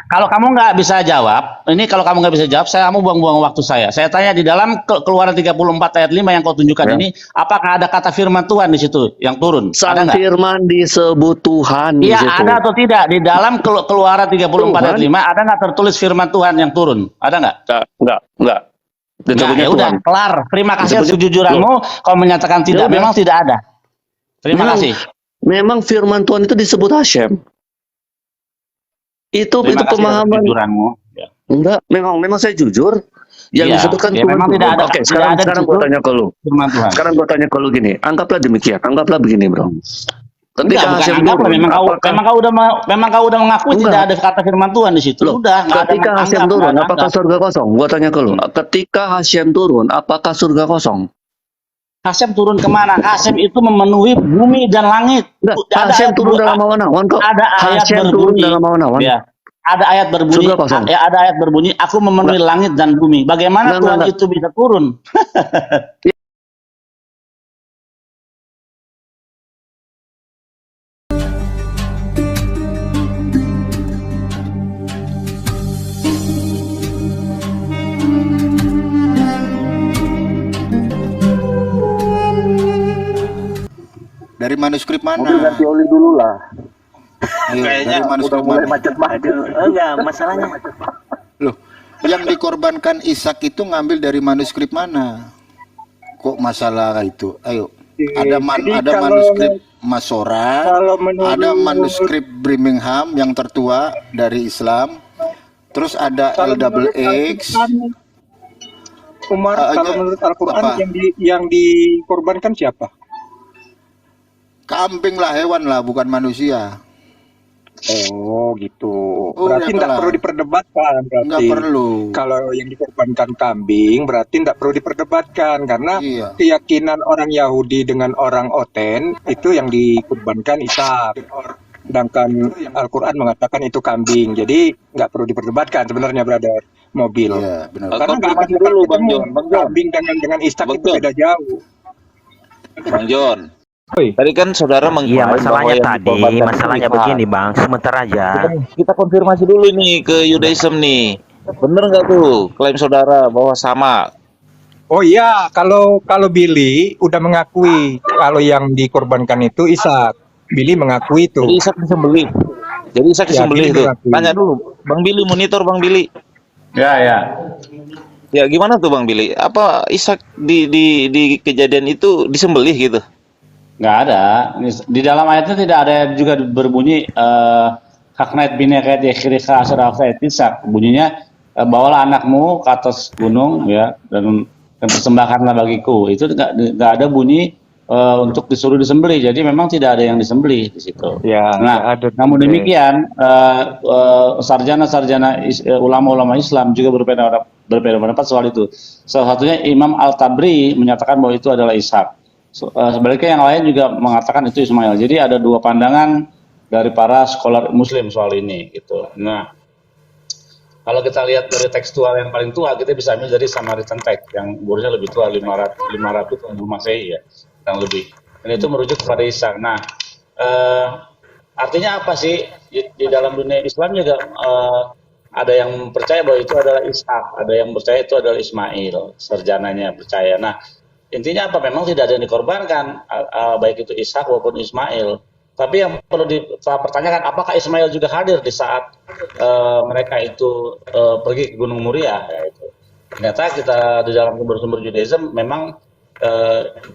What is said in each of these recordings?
kalau kamu nggak bisa jawab, saya kamu buang-buang waktu saya. Saya tanya di dalam Keluaran 34 ayat 5 yang kau tunjukkan Ya. ini, apakah ada kata firman Tuhan di situ yang turun? Ada Sang nggak? firman disebut Tuhan di Iya, situ. ada atau tidak? Di dalam Keluaran 34 ayat Tuhan? 5 ada nggak tertulis firman Tuhan yang turun? Ada nggak? Enggak. Nggak, Disebutnya ya udah, Tuhan. kelar. Terima kasih atas Disebutnya kejujuranmu. Kau menyatakan Ya tidak. udah. Memang tidak ada. Terima kasih. Memang firman Tuhan itu disebut Hashem. Itu Terima kasih atas pemahaman. kejujuranmu. Ya. Enggak, memang saya jujur. Yang Iya, disebutkan ya Tuhan. memang tidak ada. Oke, Tidak ada di sekarang situ gua tanya ke lu. firman Tuhan. Sekarang gua tanya ke lu gini. Anggaplah demikian. Anggaplah begini, Bro. Enggak, Ketika bukan Hashem anggap. turun, Memang kau udah mengakui Enggak. tidak ada kata firman Tuhan di situ. Loh, Udah, nggak ada ketika Hashem menganggap, turun, nggak ada apakah anggap. surga kosong? Gua tanya ke lu. Ketika Hashem turun, apakah surga kosong? Hashem turun kemana? Hashem itu memenuhi bumi dan langit. Enggak, Ada Hashem ayat turun dalam awan awan kok. ada ayat Hashem turun berbunyi. dalam awan awan. Ya. Ada ayat berbunyi. Surga kosong. Ada ayat berbunyi. Aku memenuhi langit dan bumi. Bagaimana Tuhan Enggak. itu bisa turun? Dari manuskrip Mobil mana? ganti oli dulu lah. Ayo, dari Udah manuskrip mulai mana? macet-macet. Enggak, masalahnya Loh, yang dikorbankan Ishak itu ngambil dari manuskrip mana? Kok masalah itu? Ayo. Ada manuskrip Masora, ada manuskrip Birmingham yang tertua dari Islam. Terus ada LXX. Umar, kalau menurut Al-Quran apa? yang dikorbankan siapa? Kambing lah, hewan lah, bukan manusia. Oh gitu. Oh, Berarti ya tidak kalah. perlu diperdebatkan. Nggak Berarti perlu. kalau yang dikorbankan kambing berarti tidak perlu diperdebatkan karena Iya. keyakinan orang Yahudi dengan orang Oten itu yang dikorbankan Ishak. Sedangkan Al-Quran mengatakan itu kambing. Jadi nggak perlu diperdebatkan sebenarnya, brother. Mobil. Iya, benar. Karena nggak akan dulu, Bang ketemu John. Bang John. kambing dengan Ishak itu Bang John. beda jauh. Bang John. Oi. Tadi kan saudara Iya, mengklaim bahwa masalahnya yang tadi, dikorbankan itu masalahnya Ishak. begini Bang, sebentar aja. Kita konfirmasi dulu nih ke Judaism nih. Bener nggak tuh klaim saudara bahwa sama? Oh iya, kalau Billy udah mengakui kalau yang dikorbankan itu Ishak. Billy mengakui itu. Jadi Ishak disembelih. Jadi Ishak Ya, disembelih Billy tuh. mengakui. Tanya dulu, Bang Billy, monitor Bang Billy. Ya, ya. Ya gimana tuh Bang Billy? Apa Ishak di kejadian itu disembelih gitu? Nggak ada. Di dalam ayatnya tidak ada juga berbunyi haknait bineket yakhirika asyrafat Ishak. Bunyinya bawalah anakmu ke atas gunung ya dan persembahkanlah bagiku. Itu nggak ada bunyi untuk disuruh disembelih. Jadi memang tidak ada yang disembelih di situ. Ya, Nah, nggak ada. namun demikian sarjana-sarjana ulama-ulama Islam juga berbeda pendapat soal itu. Salah satunya Imam Al-Tabri menyatakan bahwa itu adalah Ishak. Sebaliknya yang lain juga mengatakan itu Ismail. Jadi ada dua pandangan dari para scholar Muslim soal ini gitu. Nah, kalau kita lihat dari tekstual yang paling tua, kita bisa ambil dari Samaritan Text yang umurnya lebih tua 500 tahun Masehi ya, dan lebih. Dan itu merujuk kepada Ishak. Nah, artinya apa sih di dalam dunia Islam juga ada yang percaya bahwa itu adalah Ishak, ada yang percaya itu adalah Ismail, sarjananya percaya. Nah, intinya apa? Memang tidak ada yang dikorbankan, baik itu Ishak maupun Ismail. Tapi yang perlu dipertanyakan, apakah Ismail juga hadir di saat mereka itu pergi ke Gunung Muria? Ya, itu. Ternyata kita di dalam sumber-sumber Judaism memang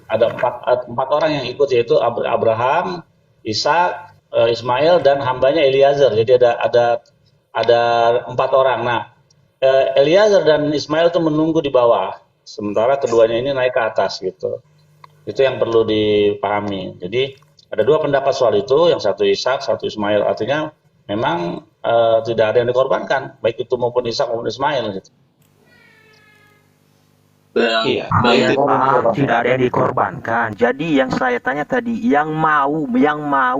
ada empat orang yang ikut, yaitu Abraham, Ishak, Ismail, dan hambanya Eliezer. Jadi ada 4 orang. Nah, Eliezer dan Ismail itu menunggu di bawah, sementara keduanya ini naik ke atas gitu. Itu yang perlu dipahami. Jadi ada 2 pendapat soal itu, yang satu Ishak, satu Ismail. Artinya memang tidak ada yang dikorbankan, baik itu maupun Ishak maupun Ismail gitu. Iya. Tidak ada yang dikorbankan. Jadi yang saya tanya tadi, yang mau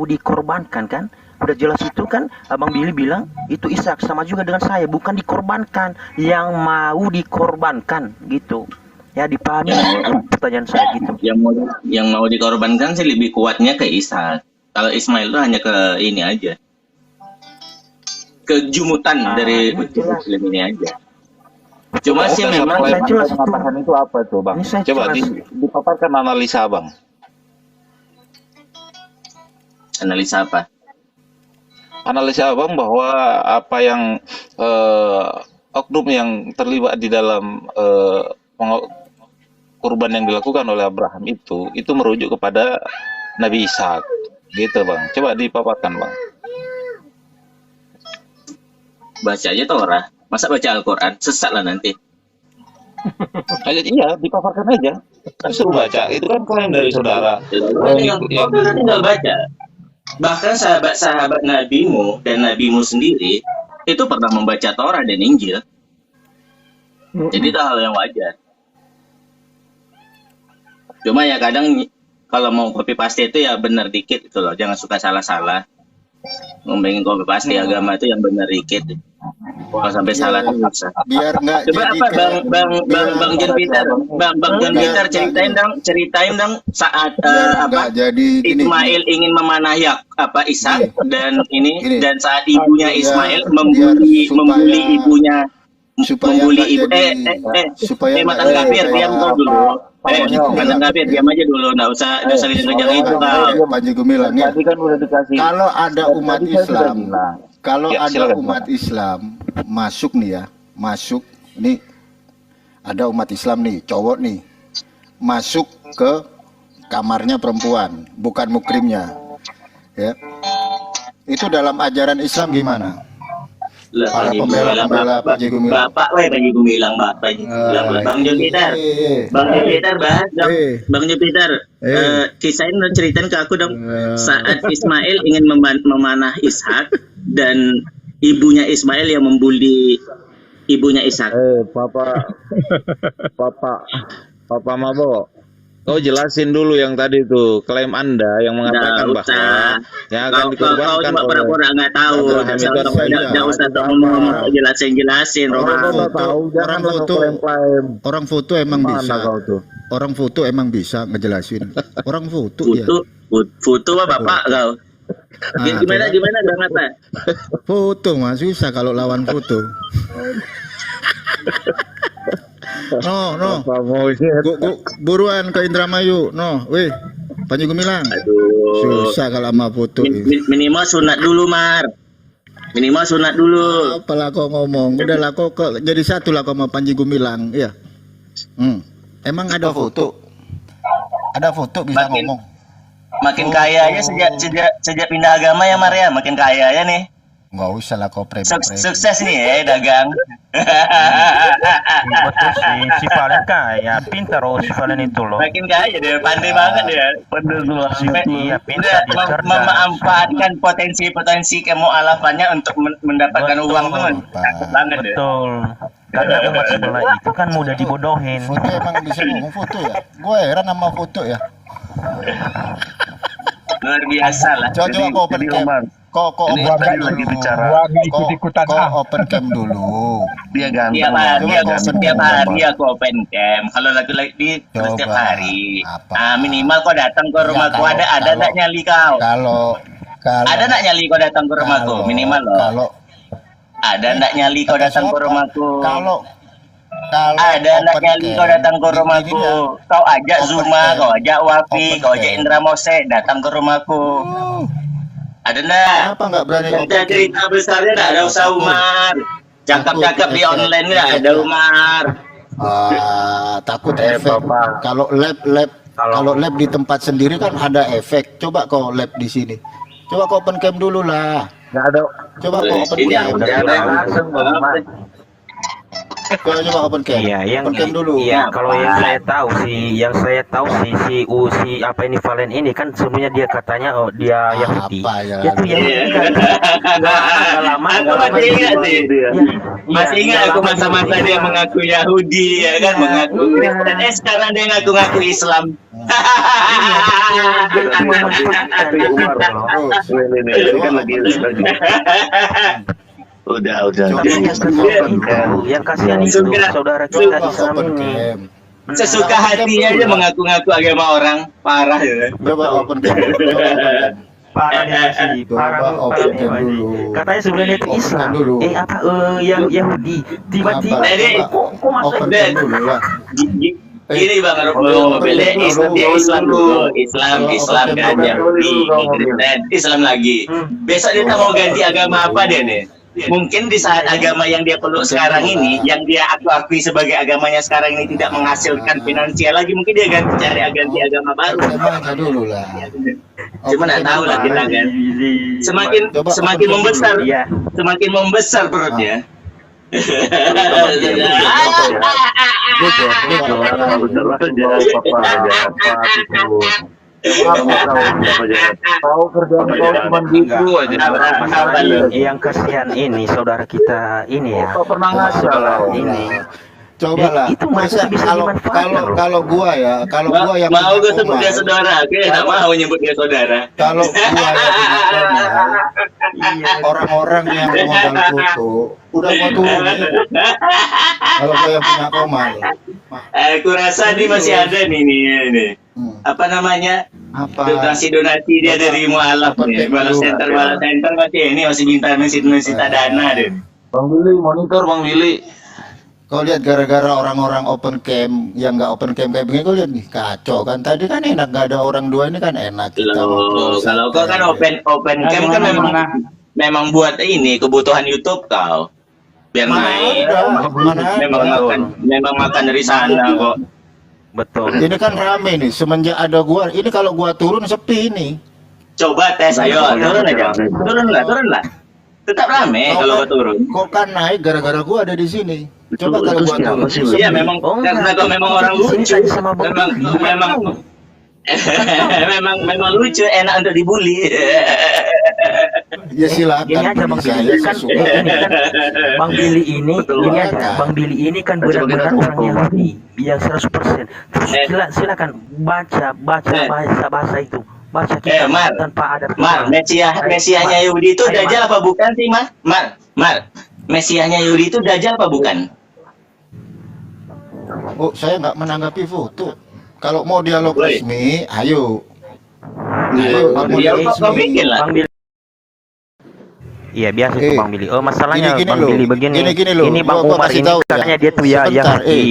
dikorbankan kan? Udah jelas itu kan, Abang Billy bilang itu Ishak, sama juga dengan saya, bukan dikorbankan, yang mau dikorbankan gitu. Ya dipahami pertanyaan saya gitu. Yang mau dikorbankan sih lebih kuatnya ke Ishak. Kalau Ismail itu hanya ke ini aja, kejumutan dari Muslim ini aja. Cuma sih Dasar memang klaim saya jelas Anda mengatakan itu apa tuh, Bang? Ini saya Coba jelas. dipaparkan analisa, Bang. analisa apa? Analisa Abang bahwa apa yang oknum yang terlibat di dalam kurban yang dilakukan oleh Abraham itu merujuk kepada Nabi Ishak, gitu Bang. Coba dipaparkan Bang. Baca aja Torah. Masa baca Al-Quran? Sesat lah nanti. Iya, dipaparkan aja. Kan suruh baca. Itu kan klaim dari saudara. Tinggal baca. Bahkan sahabat-sahabat nabimu dan nabimu sendiri itu pernah membaca Torah dan Injil. Jadi itu hal yang wajar. Cuma ya kadang kalau mau copy paste itu ya benar dikit gitu loh. Jangan suka salah-salah. Ngomongin copy paste agama itu yang benar dikit. Kalau sampai salah itu susah. Biar nggak Coba jadi apa kayak- Bang John Peter, Bang John Peter ceritain dong saat biar nggak jadi gini. Ismail ingin memanah Ishak dan Gini. dan saat ibunya Biar- Ismail biar membuli supaya- ibunya supaya membuli nggak ibu jadi- supaya nggak mantan jadi kafir kayak diam kau dulu. Panji Mantan kafir diam aja dulu, nggak usah kejar itu kau. Panji Gumilang ya. Tadi kan udah dikasih. Kalau ada umat Tadi saya sudah Islam, bilang. kalau Ya, ada silakan, umat Islam masuk nih ya, masuk nih ada umat Islam nih, cowok nih, masuk ke kamarnya perempuan, bukan mukrimnya, ya. Itu dalam ajaran Islam gimana? Lah, Para Panji pembela-pembela Gumilang, Panji Gumilang. Bapak, Panji Gumilang, Panji Gumilang, Bang John Peter. Bang Jupiter bahas dong. Bang Jupiter, kisahin dong, ceritain ke aku dong. Saat Ismail ingin memanah Ishak dan ibunya Ismail yang membuli ibunya Ishak. Papa Mabo. Kau jelasin dulu yang tadi tuh klaim Anda yang mengatakan Nggak usah. bahwa yang akan Kau dikorbankan cuma pura-pura nggak tahu. Abraham itu Nggak usah ngomong jelasin. Orang foto, orang foto emang Mana bisa. kau tuh? Orang foto emang bisa ngejelasin. Orang foto ya. Foto mah bapak kau. Gimana Bang apa? Foto mah susah kalau lawan foto. No. Apa maunya? Buruan ke Indramayu. No, weh. Panji Gumilang. Aduh. Susah kalau sama foto. Minimal sunat dulu, Mar. Minimal sunat dulu. Apalah kau ngomong. Udahlah kau jadi satu lah kau sama Panji Gumilang. Iya. Emang ada foto? Ada foto bisa Makin- ngomong. Makin kaya aja sejak pindah agama ya, Mar ya. Makin kaya ya nih. Nggak usah lah kau Sukses nih ya dagang. Betul sih, si Valen kaya, pintar si Valen itu loh. Makin kaya dia, pandai banget dia. Iya, pintar dia cerdas. Memanfaatkan potensi kemualafannya untuk mendapatkan Betul. uang tuh cakep banget dia. Betul. Karena umat sebelah itu kan mudah dibodohin. Foto emang bisa ngomong foto ya? Gue heran sama foto ya. Luar biasa lah. Coba kau open cam. Kau open Jadi, cam tadi lagi dulu. bicara. Gua nggak ikut-ikutan, Kau ah. open cam dulu. Dia ganteng. Tiap hari Coba aku kau open setiap cam. hari aku open cam. Kalau lagi Coba. setiap hari. Apa? Minimal kau datang ke Ya, rumahku kalau- ada kalau- nak nyali kau. Kalau Ada nak nyali kau datang ke rumahku minimal loh. Kalau Ada nak nyali kau datang ke rumahku. Kalau Ada nak open nyali cam, kau datang ke gini rumahku. ya. Kau ajak Open Zuma, cam. kau ajak Wafi, Open kau ajak cam. Indra Mose datang ke rumahku. Ada nak? Apa nggak berani open Cerita cam? cerita besarnya nggak ada usah Umar. Cakap-cakap di online nggak ada Umar. Takut efek. Kalau lab di tempat sendiri kan ada efek. Coba kau lab di sini. Coba kau open cam dulu lah. Nggak ada. Coba kau open Ini cam. aku udah langsung Coba open cam. Iya, yang Open cam dulu. Iya, kalau yang saya tahu si apa ini Valen ini kan sebenarnya dia katanya dia Yahudi. Apa ya? Dia tuh Yahudi kan. Nggak lama. Aku masih ingat sih. Masih ingat aku masa-masa dia mengaku Yahudi ya kan, mengaku Kristen. Sekarang dia ngaku-ngaku Islam. Ini kan lagi. Udah. Yang kasihan itu saudara kita Islam Open ini. cam. Sesuka hatinya aja mengaku-ngaku agama orang, parah ya. Coba open cam. Coba open cam. Parah nih masih, parah Coba parah open nih cam masih. dulu. Katanya sebenarnya itu Open cam Islam. dulu. Yang Yahudi. Tiba-tiba Apa? Jadi, kok masuk Open Dan, cam dulu lah. gini Bang Oh, Mobil, dia Islam dulu, Islam Open kan, cam Yahudi, Kristen, Islam lagi. Besok dia tak mau ganti agama apa dia nih? Mungkin di saat agama yang dia peluk sekarang ini, yang dia akui sebagai agamanya sekarang ini tidak menghasilkan finansial lagi, mungkin dia cari agama baru. Open cam aja dulu lah. Cuma nggak tahu lah kita kan. Semakin Coba semakin open cam membesar, dulu. Iya. semakin membesar perutnya. Tahu kerjaan kau cuma gitu aja. Masalahnya yang kasihan ini saudara kita ini ya. Kok pernah ngasal saudara kau? ini. Coba lah. Itu mereka Masa bisa dimanfaatkan loh. kalau gua ya, kalau gua yang Mau gue punya sebut dia Komar, saudara, gue nggak mau nyebut dia saudara. kalau gua yang punya Komar, orang-orang yang modal foto udah gua turunin. Kalau gua yang punya Komar, Aku rasa ini masih ada nih. Apa namanya? apa? Donasi dia dari mualaf Apa nih. kayak Balas dulu? center masih minta dana deh. Bang Billy, monitor Bang Billy. Kau lihat gara-gara orang-orang open cam yang nggak open cam kayak begini, kau lihat nih kacau kan. Tadi kan enak, nggak ada orang dua, ini kan enak. Kita Loh, kalau kau kan open cam kan memang buat ini kebutuhan YouTube kau. Biar naik. mana Memang makan dari sana kok. Betul. ini kan rame nih semenjak ada gua. Ini kalau gua turun sepi ini. Coba tes, ayo turun aja. Turun lah. Tetap rame kalau kau turun. Kok kan naik gara-gara gua ada di sini. Coba kalau gua turun. Iya memang karena kau memang orang lucu. Memang lucu, enak untuk dibully. Ya silakan. Ini aja Bang saya Billy kan, sesuka. ini kan Bang Billy ini, ini aja banget. Bang Billy ini kan benar-benar orang Yahudi yang 100%. Terus silakan baca bahasa itu, baca kita Mar, tanpa ada. Mesiahnya Yahudi itu Dajjal apa bukan sih, Mar? Mesiahnya Yahudi itu Dajjal apa bukan? Oh, saya nggak menanggapi foto. Kalau mau dialog Woi. resmi, ayo. Iya, kau bikin lah. Bang Billy. Iya biasa tuh Bang Billy. Oh masalahnya Gini, Bang loh. Billy begini. Gini, loh. Ini Bang Gua Umar kasih ini tahu ya. katanya dia tuh ya Sebentar, Yahudi.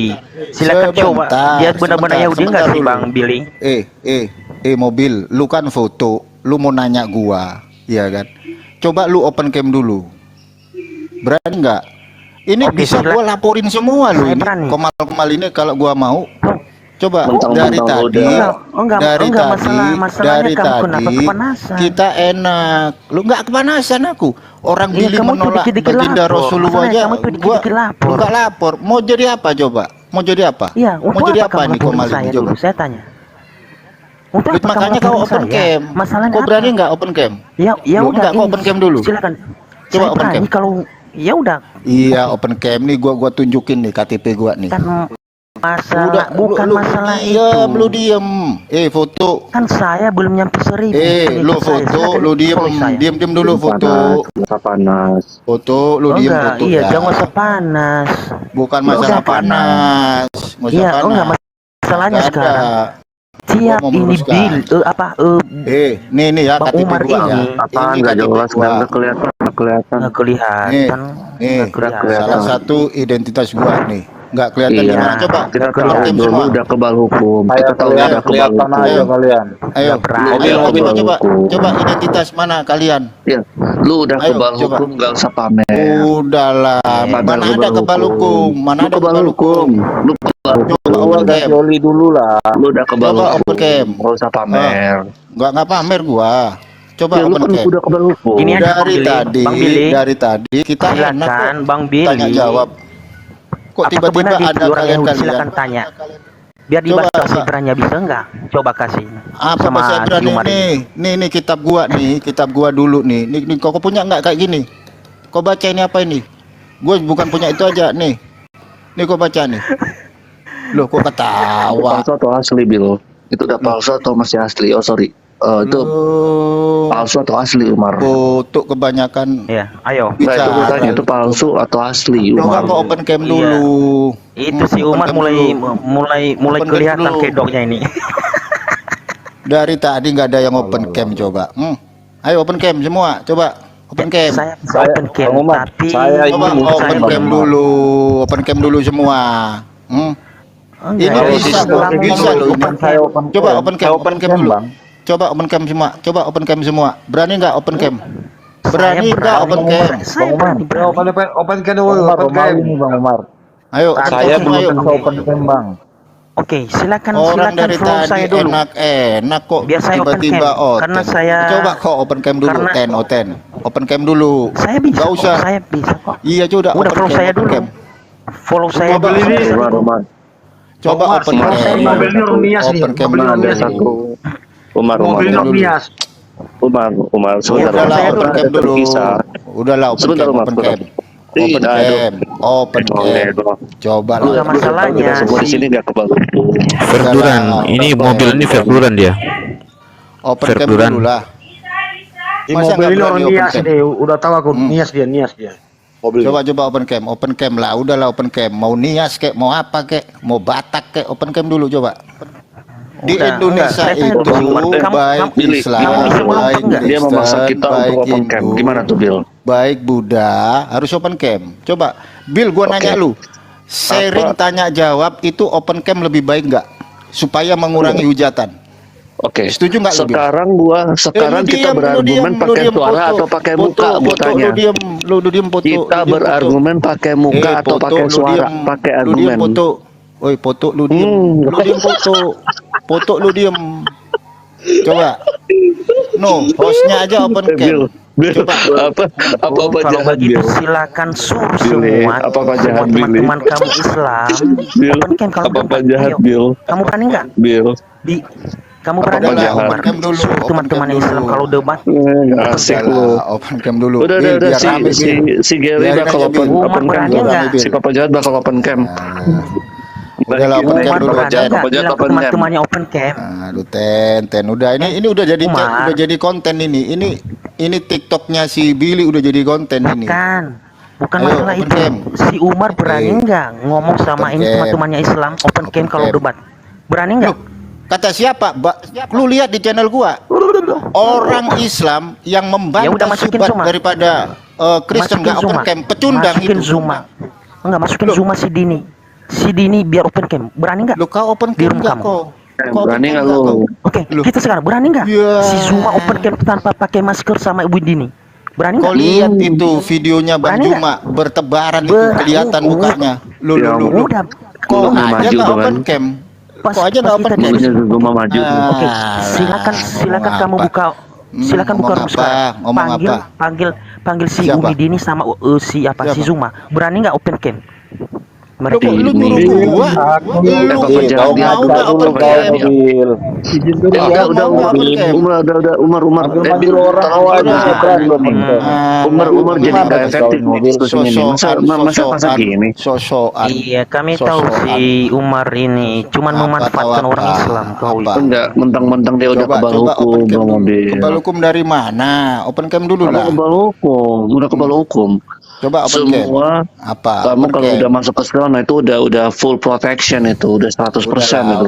Silakan coba. Dia benar-benar Yahudi nggak sih dulu. Bang Billy? Mobil, lu kan foto, lu mau nanya gua, iya kan? Coba lu open cam dulu. Berani nggak? Ini Oke, bisa silakan. gua laporin semua lu Saya ini. berani. Komal ini kalau gua mau. Coba Mentang-mentang dari tadi, Enggak, masalahnya dari kamu kenapa tadi kepanasan? kita enak. Lu nggak kepanasan aku. Orang Iya, Billy kamu tuh menolak dikit-dikit baginda lapor. Rasulullah Masalahnya aja. kamu tuh Gua dikit-dikit lapor. lu nggak lapor. Mau jadi apa coba? Mau jadi apa? Iya, Mau untuk jadi apa apa kamu nih laporin Komal saya ini dulu? coba? Saya tanya. Untuk apa Makanya kamu kau laporin open saya? cam. Masalahnya Kau berani apa? nggak open cam? Ya Lu udah. enggak, kau ini, open cam dulu. Silakan. Coba Saya open berani cam. kalau ya udah Iya open cam nih, gua tunjukin nih KTP gua nih. kan masalah bukan masalah diem, itu. lu diem. Foto. Kan saya belum nyampe 1000. Lu foto, lu diem dulu foto. panas. Foto, lu Oh diem enggak, foto iya, ya. jangan usah panas. Bukan Ya masalah udah. panas. Nggak usah Iya, oh enggak panas. masalahnya Nggak ada. sekarang. Tiap Gua mau ini meluruskan. bil Nih ya Bang KTP Umar gua ya. ini. Apaan Ini nggak KTP jelas, gua. nggak kelihatan. nggak kelihatan. Nih, Nggak kelihatan. salah satu identitas gua nih. Nggak kelihatan Iya, gimana coba? kita Open tahu cam dulu semua. udah kebal hukum. Kita tahu Kalian udah kebal kelihatan aja hukum. kalian. Ayo, Nggak berani. ayo Kebal coba, hukum. coba identitas mana kalian? Ya, lu udah Ayo, kebal coba. hukum, nggak usah pamer. Udahlah, Pamer mana ada kebal kebal hukum? Mana Lu ada kebal hukum. Lu kebal Coba hukum. open Udah cam. Joli dulu lah. Lu udah kebal Coba hukum. open cam. Nggak usah pamer. Nggak pamer gua. Coba Ya, lu open kan cam. udah kebal hukum. Gini aja, Bang Dari Billy. tadi, Bang Billy. dari tadi kita enak Silakan kok Bang Billy. tanya jawab. Kok Apakah tiba-tiba benar dia ada orang Yahudi? kalian-kalian? Silakan tanya. Biar Coba, dibahas bahasa Pak. Ibrani bisa enggak? Coba kasih. Apa sama bahasa Ibrani Umar ini. nih kitab gua dulu nih. Nih kau punya nggak kayak gini? Kau baca ini apa ini? Gue bukan punya itu aja nih. Nih kau baca nih. Loh kok ketawa? Palsu atau asli, Bil? Itu udah palsu atau masih asli? Oh sorry. Itu Oh, palsu atau asli, Umar? foto kebanyakan. Ya, ayo. Nah, itu gue Bicara. tanya, itu palsu atau asli, Coba Umar? kau open cam Iya. dulu. Itu si Open Umar cam mulai dulu. Open cam kelihatan dulu. kedoknya ini. Dari tadi nggak ada yang open cam coba. Ayo open cam semua, coba open cam. Saya bisa open cam, Bang Umar, tapi saya Coba ini open saya cam belum. dulu, open cam dulu semua. Ini Enggak, Kalau bisa sistem loh, kayak bisa gitu, loh. bukan saya open Coba cam. open Saya cam, open cam dulu. Bang. Coba open cam semua, coba open cam semua. Berani nggak open cam? Berani Saya nggak open berani. cam? Saya berani. Open kan dulu, Bang Umar, open cam. Romawi nih Bang Umar. Ayo, open Saya cam semua, belum ayo. bisa open cam Bang. Oke, silakan Orang dari follow tadi saya dulu. enak kok Biar saya open tiba-tiba cam, karena saya- Coba kok open cam dulu, karena- Ten. Open cam dulu. Saya bisa. Nggak kok, usah. Saya bisa kok. Iya, Udah open follow cam, saya open dulu. cam. Follow saya Mobil dulu. ini- Umar, Umar. Coba Umar, open Umar, cam. saya mobil ini orang nias nih, Open cam mobil ini orang dulu. nias. Umar, Mobil ini Umar. orang nias. Umar, sebentar. Udahlah, saya open dulu. cam dulu. Terpisah. Udahlah, open Sebentar, cam, Umar, open sebentar. cam. Open Tidak, cam, open Boleh, cam. bro. Coba Enggak lah. masalahnya Kita semua di si- sini nggak kebal. Verduran, ini mobil ini Verduran dia. Open cam Verduran. dulu lah. Di Masa mobil nggak ini berani orang open nias cam? nih, udah tahu aku nias dia. Mobil. Coba open cam lah. Udahlah open cam. Mau nias kek, mau apa kek, mau Batak kek, open cam dulu coba. Di Udah, Indonesia enggak, saya itu tanya dulu. baik Billy, Islam, kamu bisa baik melompok nggak? Dia memaksa Kristen, kita baik untuk open cam. Hindu, Gimana tuh, Bill? baik Buddha harus open cam. Coba, Bill, gua Oke. nanya lu, sharing tanya jawab itu open cam lebih baik nggak? Supaya mengurangi hujatan. Oke. Setuju nggak lu, Bill? Sekarang Lu kita diam, lu berargumen diam, pakai lu diam, suara foto. atau pakai Foto, muka, foto, bertanya. lu diem foto. Kita lu diem foto. berargumen pakai muka atau Foto, pakai lu suara, diem, pakai lu diem argumen. foto. Woi, foto lu diem. Lu diem foto. Foto lu diem. Coba. No, hostnya aja open Bill, cam. Bill, Coba. apa Kalau jahat begitu Bill? silakan suruh Billy, semua apa jahat, Billy? teman-teman kamu Islam Bill, open cam kalau apa debat. jahat, Ayo. Bill? Kamu berani nggak? Bill, Kamu Apa berani nggak, jahat? Umar? Open cam dulu, Suruh open teman-teman cam Islam dulu. kalau debat. nggak asik lu. Udahlah, open cam dulu. Udah, Bill, udah, biar rame, Bill. si Gary Biarin bakal aja, open Bill. Umar cam berani dulu. nggak? Si Papa Jahat bakal open cam. Udahlah, open cam Umar dulu. berani Jahat, nggak Papa Jahat bilang ke open cam. teman-temannya open cam? Aduh, ten udah ini udah jadi Umar. udah jadi konten ini TikToknya si Billy udah jadi konten ini. Bukan Ayo, masalah open itu. cam. Si Umar berani nggak ngomong sama Open ini cam. teman-temannya Islam open cam Open kalau cam. debat? Berani nggak? Loh, kata siapa? Lu lihat di channel gua. Orang Islam yang Ya membantah udah, masukin Subhat Zuma. daripada Kristen nggak open cam, pecundang Masukin itu. Zuma. Enggak, masukin Loh. Zuma si Dini. Si Dini biar open cam. Berani nggak? Lu kau open Di cam room nggak kamu. kau? Kau Berani open nggak cam lu? kau? Oke, Loh. kita sekarang berani nggak? Ya. Si Zuma open cam tanpa pakai masker sama Ibu Dini. Berani Kau nggak? lihat itu videonya Bang Berani Juma bertebaran itu Berani. kelihatan mukanya. Lu Ya, Udah. kau Lu aja maju nggak tuh open kan. cam. Pas- Kau aja pas nggak open kita cam. di- Maunya Zuma maju. Oke, silakan ngomong kamu apa? buka. Silakan buka ngomong room apa? sekarang. Ngomong apa? Panggil si Siapa? Umi Dini sama si Siapa? Zuma. Berani nggak open cam? Lu Mereka kok lu nyuruh gua? Papa Lu Jahat dia mau nggak open cam? udah Mau nggak Umar Umar jadi nggak efektif diskusinya ini. Masa gini? Sosokan. Iya, kami tahu si Umar ini cuman Apa, memanfaatkan tahu orang apa? Islam. Kau Apa? itu. Enggak, mentang-mentang dia udah kebal open hukum, cam Bang dulu. Mobil. Kebal hukum dari mana? Open cam dulu Kamu lah. kebal hukum, udah kebal hukum. Coba open cam. Semua Apa? kamu Open kalau cam. udah masuk ke sana itu udah full protection itu, udah 100% Udahlah, itu.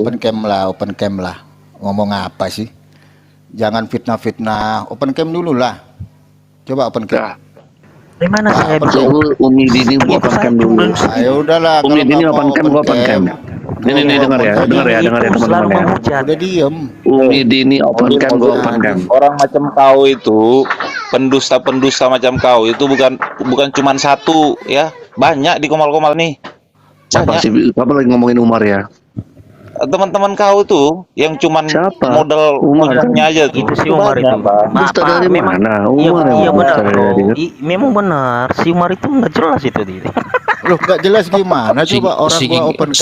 open cam lah. Ngomong apa sih? Jangan fitnah-fitnah. Open cam dulu lah. Coba open cam. Nah, Di mana saya bisa? coba Umi Dini Itu open saya cam dulu. belum Ayo udahlah. Umi kalau Dini nggak open mau cam, gua open cam. Ini dengar ya, dengar ya Itu selalu teman-teman ya. menghujat. Udah diem. Umi Dini open cam, gua open cam. Orang macam kau itu, pendusta-pendusta macam kau itu bukan cuman satu ya, banyak di Komal-Komal nih. Siapa Banyak. sih? Kamu lagi ngomongin Umar ya? Teman-teman kau tuh yang cuman Siapa? modal Umar. modalnya aja tuh. Itu si Umar itu. Banyak, Bang. Maaf, Dusta dari memang mana? iya, Umar yang iya benar dusta bro. dari dia. Memang benar. Si Umar itu nggak jelas itu dia. Loh nggak jelas gimana? Coba orang gua open cam.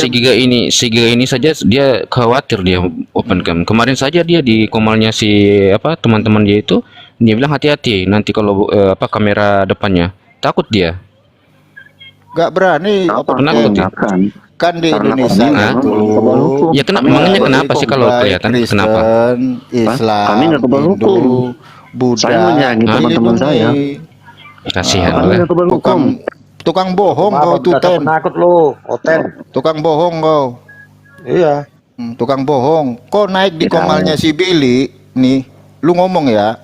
Si Giga ini saja dia khawatir dia open cam. Kemarin saja dia di komalnya si teman-teman dia itu dia bilang hati-hati nanti kalau kamera depannya. Takut dia. Nggak berani Apa? open Penakut cam. ya? Kan di Karena Indonesia kami itu. kebal hukum. Ya kenapa? Emangnya kenapa sih kalau Baik kelihatan? Kristen, Kenapa? Islam, Kami nggak kebal Hindu, hukum. Buddha. Saya menyayangi teman-teman saya. Kasihan Kami lah. nggak kebal hukum. Tukang bohong kau tuh, Ten. Penakut lu, Oten. Tukang bohong kau. Iya. Tukang bohong. Kau naik di Ya. komalnya si Billy nih, lu ngomong ya.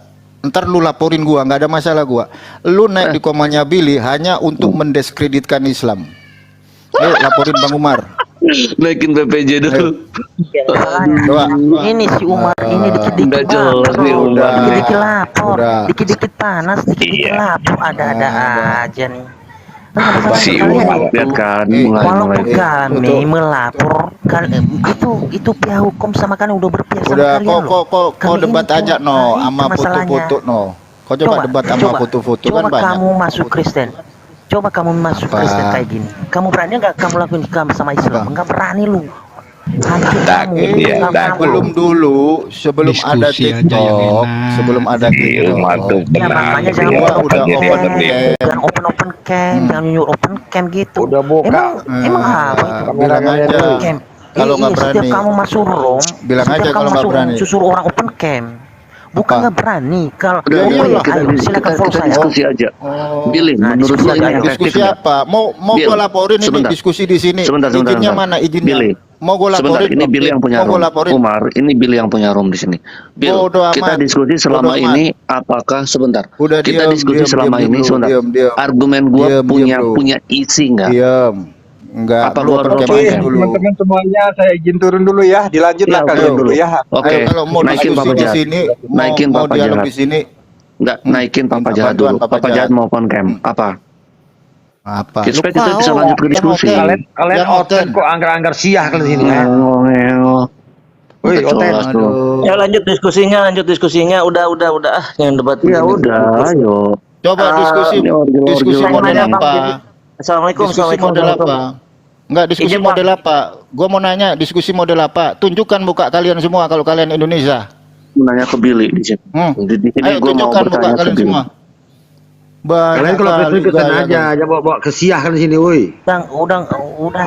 ntar lu laporin gua, nggak ada masalah gua. Lu naik di komalnya Billy hanya untuk mendiskreditkan Islam. Ayo laporin Bang Umar. Naikin BPJ dulu. Coba. Ini si Umar ini dikit-dikit Udah jelas nih Umar. dikit-dikit lapor, Udah. dikit-dikit panas, dikit-dikit lapor, ada-ada aja nih. Si Umar lihat kan mulai Walaupun gitu. kami melapor, itu pihak hukum sama kalian udah berpihak sama Udah, kalian loh. kok Kami debat ini aja tuh, no, nah, sama itu masalahnya. foto-foto no. Kau coba debat sama foto-foto kan coba banyak. kamu masuk Kristen. Coba kamu masuk Apa? Kristen kayak gini. Kamu berani nggak kamu lakuin kamu sama Islam? Nggak berani lu. Hancur kamu. Belum dulu, sebelum ada TikTok, sebelum ada TikTok. Ya makanya jangan Gua udah open open cam, cam. jangan open cam, jangan nyuruh open cam gitu. Udah buka. Emang apa itu? Bilang aja. Open cam. Kalau nggak Setiap berani. kamu masuk room, Bilang setiap aja kamu kalau nggak masuk berani. room, suruh orang open cam. Bukan Apa? nggak berani. Kalau Udah, iyalah. ayo silakan follow kita saya. diskusi aja. Oh. Billy, Nah, menurut diskusi lo ini aja. efektif Diskusi nggak? apa? Mau Bill, gua laporin ini sebentar. diskusi di sini. Sebentar. Izinnya mana izinnya? Billy. Mau gua Sebentar, laporin. ini Billy yang punya Mau room. gua laporin. Umar, ini Billy yang punya room di sini. Bill, Bodoh kita amat. diskusi selama Bodoh ini apakah sebentar? Udah, Kita diam, diskusi diam, selama diam ini dulu, sebentar. diam. Argumen gua Diam, punya bro. punya isi nggak? Diam. Enggak. Apa Lu gua open harus cam open aja cam? dulu. Teman-teman semuanya saya izin turun dulu ya. Dilanjutlah Iya, kalian oke. dulu ya. Oke, Ayo, kalau mau naikin diskusi Papa di Jahat. sini, Naikin mau Papa dialog Jahat. di sini. Nggak, naikin Papa Minta Jahat bantuan dulu. Papa Papa Jahat Jahat. mau open cam. Apa? Apa? Supaya kita bisa lanjut ke diskusi. Kalian Yang oten oten. kok anggar-anggar siah kalian sini ya. Woi, Oten. Ya lanjut diskusinya. Udah. Yang debat. Ya udah, ayo. Coba diskusi ini orgil-orgil diskusi orgil model orgil. apa? Assalamualaikum. Diskusi model apa? Enggak, diskusi Izin, Bang. model apa? Gua mau nanya, diskusi model apa? Tunjukkan muka kalian semua kalau kalian Indonesia. Menanya ke Billy di sini. Di sini Ayo gue mau tunjukkan muka bertanya ke kalian Billy. semua. Banyak Kalian kalau kali Facebook gaya aja, aja bawa ke siah kalian sini, woi. Udah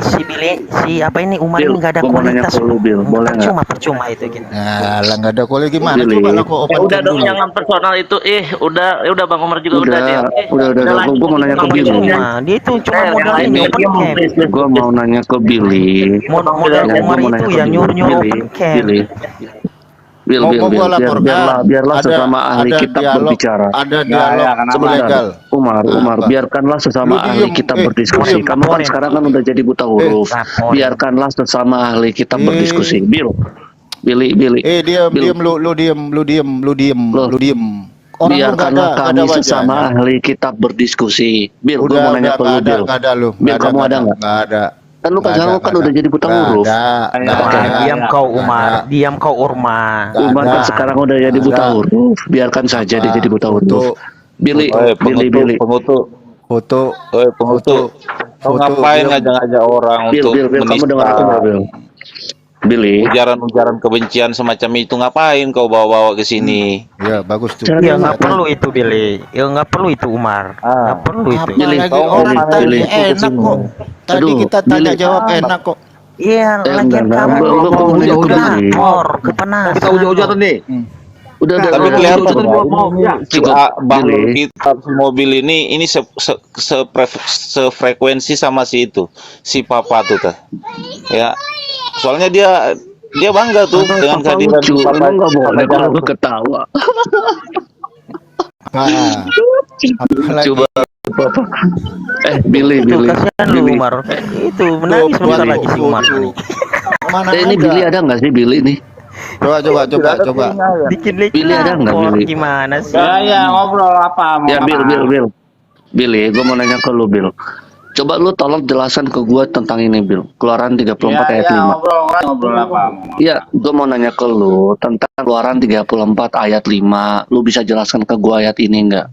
si Billy, si apa ini Umar Bill, ini nggak ada gua mau nanya kualitas. ke lu, Bill. Boleh nggak? Percuma itu gitu. Nah, lah nggak ada kualitas gimana? Billy. Coba lah kok open Udah cam dong, dulu. jangan personal itu. Udah Bang Umar juga udah deh. Udah. Gue mau nanya ke Billy. Dia itu cuma modal ini open cam. Gue mau nanya ke Billy. Modal Ya, gua Umar mau nanya itu ke ya Billy. nyuruh Billy, open cam. Billy. Bill, Mau gua laporkan. biarlah sesama ahli ada kitab dialog, berbicara. Ada dialog Sebentar, legal. Umar, Apa? biarkanlah sesama Lu ahli diem, kitab lu berdiskusi. diem, Kamu kan laporin. sekarang kan udah jadi buta huruf. Laporin. Biarkanlah sesama ahli kitab berdiskusi. Billy. Diam, Bill. lu diem. Loh. Orang lu nggak Biarkanlah ada kami wajahnya. sesama ahli kitab berdiskusi. Bill, gue mau nanya ke lu, Bill. Nggak ada lu. Bill, kamu ada nggak? Nggak ada. Kan lu kan Nggak ada, sekarang kan nggak udah ada. jadi buta Nggak huruf. ada, nggak Umar, ada. diam kau Umar, diam kau Urma. Nggak Umar kan ada. sekarang udah jadi buta Ada. huruf. Biarkan saja dia jadi buta huruf. Billy. Pengutuk. Foto. Kau ngapain ngajak-ngajak orang untuk Bill, kamu dengar aku nggak, Bill? Billy. ujaran-ujaran kebencian semacam itu ngapain kau bawa-bawa ke sini? Ya, bagus tuh. Ya nggak perlu itu Billy, ya nggak perlu itu Umar, nggak perlu itu. Apa lagi orang tadi enak kok. Tadi Aduh, kita tanya Billy. jawab enak kok. Iya, lagian enggak, kamu lu ngomong jauh-jauh ke dari. lapor, ke penasaran. Kita ujung-ujung nih. Udah. Tapi kelihatan si Cukup, Bang Billy. kita si mobil ini sefrekuensi sama si itu, si Papa tuh tah. Ya, soalnya dia bangga tuh dengan kehadiran Lucu, Papa. emang nggak boleh kalau gue ketawa. Apalagi Coba Papa. Billy. Tuh kasihan lu Umar, itu menangis bentar lagi si Umar ini. mana Ini ada? Billy ada nggak sih Billy nih? Coba. Dikit-dikit Billy ada nggak, lapor, Billy? gimana sih? Ya ngobrol apa? Ya Bill. Billy, gue mau nanya ke lu, Bill. Coba lu tolong jelaskan ke gue tentang ini, Bill. Keluaran 34 ayat 5. Ngobrol apa? Iya, gue mau nanya ke lu tentang Keluaran 34 ayat 5. Lu bisa jelaskan ke gue ayat ini nggak?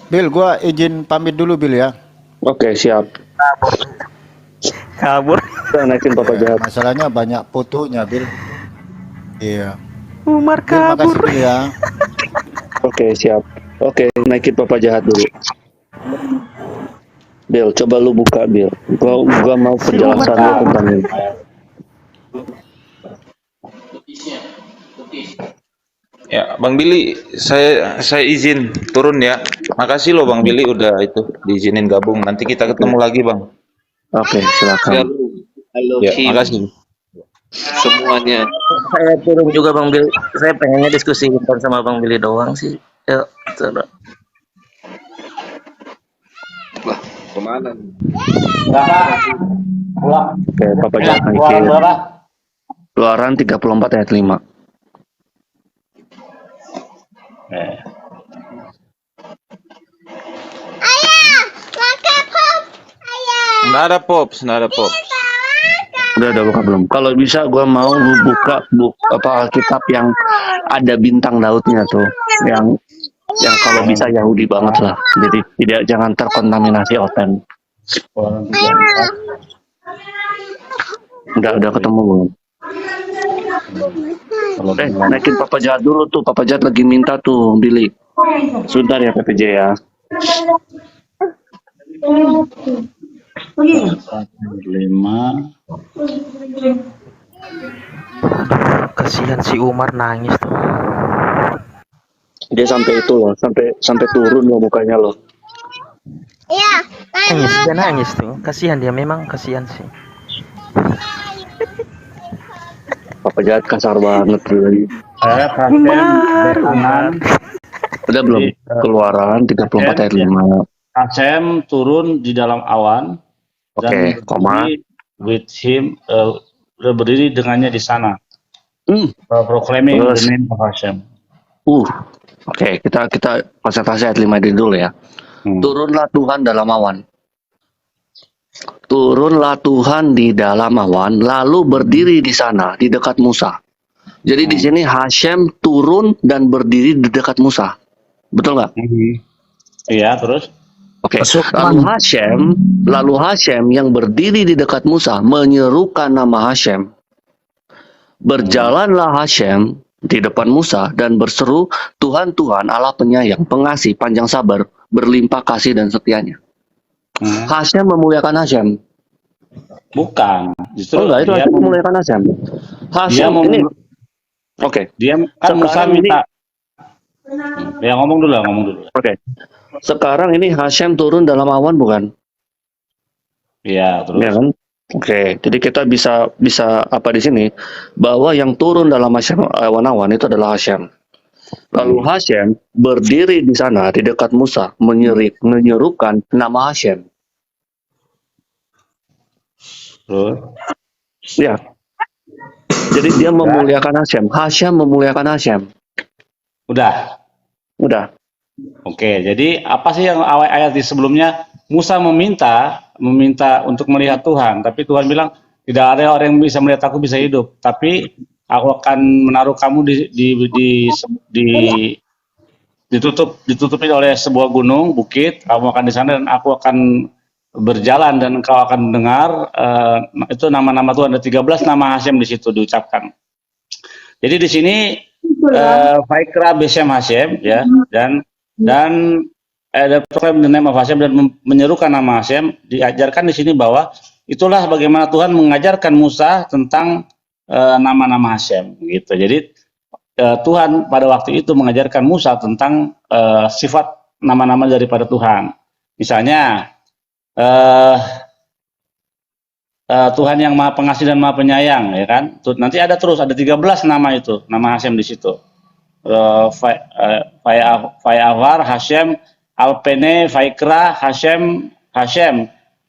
Bill, gua izin pamit dulu Bill ya. Oke, siap. Kabur. Kita naikin Papa Jahat. Masalahnya banyak fotonya Bill. Iya. Umar Bill, kabur. makasih Bill ya. Oke, siap. Oke, naikin Papa Jahat dulu. Bill, coba lu buka, Bill. Gua mau penjelasan lu tentang ini. Ya, Bang Billy, saya izin turun ya. Makasih loh Bang Billy udah itu diizinin gabung. Nanti kita ketemu lagi, Bang. Oke, silakan. Ya, makasih. semuanya. Saya turun juga Bang Billy. Saya pengennya diskusi bukan sama Bang Billy doang sih. Yuk, coba. Lah, kemana nih? Berapa? Pulang. Oke, Papa Ya, Jahat keluaran naikin. berapa? Keluaran 34 ayat 5. Eh, Nggak ada Pops, nggak ada Pops. Udah buka belum? Kalau bisa gua mau lu buka Alkitab yang ada bintang Daudnya tuh, yang kalau bisa Yahudi banget lah. Jadi jangan terkontaminasi oten. keluaran 34. Udah ketemu belum? Kalau Naikin Papa Jahat dulu tuh. Papa Jahat lagi minta tuh, Billy. Sebentar ya PPJ ya. 5. Kasihan si Umar nangis tuh. Dia sampai itu loh, sampai turun loh mukanya loh. Nangis, dia nangis tuh. Kasihan dia, memang kasihan sih. Papa Jahat kasar banget tuh. Udah belum? Keluaran 34 ayat 5. Hasem turun di dalam awan Oke, koma. with him, berdiri dengannya di sana. Hmm. Proclaiming Terus. the name of Hashem. Oke, kita konsentrasi ayat 5 dulu ya. Turunlah Tuhan dalam awan. Turunlah Tuhan di dalam awan, lalu berdiri di sana di dekat Musa. Jadi di sini Hashem turun dan berdiri di dekat Musa. Betul nggak? Iya, terus? Oke. Lalu Hashem yang berdiri di dekat Musa menyerukan nama Hashem. Berjalanlah Hashem di depan Musa dan berseru, Tuhan Tuhan Allah penyayang, pengasih, panjang sabar, berlimpah kasih dan setianya. Hashem memuliakan Hashem. Bukan. Justru Enggak, itu dia Hashem memuliakan Hashem. Hashem ini. Oke. Dia kan Musa minta. Ya ngomong dulu. Oke. Sekarang ini Hashem turun dalam awan bukan? Iya, terus. Ya kan? Oke, jadi kita bisa apa di sini bahwa yang turun dalam Hashem awan-awan itu adalah Hashem. Lalu Hashem berdiri di sana di dekat Musa menyerukan nama Hashem. Terus. Ya. Jadi dia memuliakan Hashem. Hashem memuliakan Hashem. Udah. Oke, jadi apa sih yang ayat di sebelumnya? Musa meminta untuk melihat Tuhan, tapi Tuhan bilang tidak ada orang yang bisa melihat aku bisa hidup, tapi aku akan menaruh kamu ditutupin oleh sebuah gunung, bukit, kamu akan di sana dan aku akan berjalan dan engkau akan mendengar itu nama-nama Tuhan, ada 13 nama Hashem di situ diucapkan. Jadi di sini Vaikra Beshem Hashem ya dan proclaim the name of Hashem dan menyerukan nama Hashem, diajarkan di sini bahwa itulah bagaimana Tuhan mengajarkan Musa tentang nama-nama Hashem gitu. Jadi Tuhan pada waktu itu mengajarkan Musa tentang sifat nama-nama daripada Tuhan. Misalnya Tuhan yang Maha Pengasih dan Maha Penyayang, ya kan? Nanti ada 13 nama itu, nama Hashem di situ. Fayavar Hashem, Alpene, Vaikra, Hashem,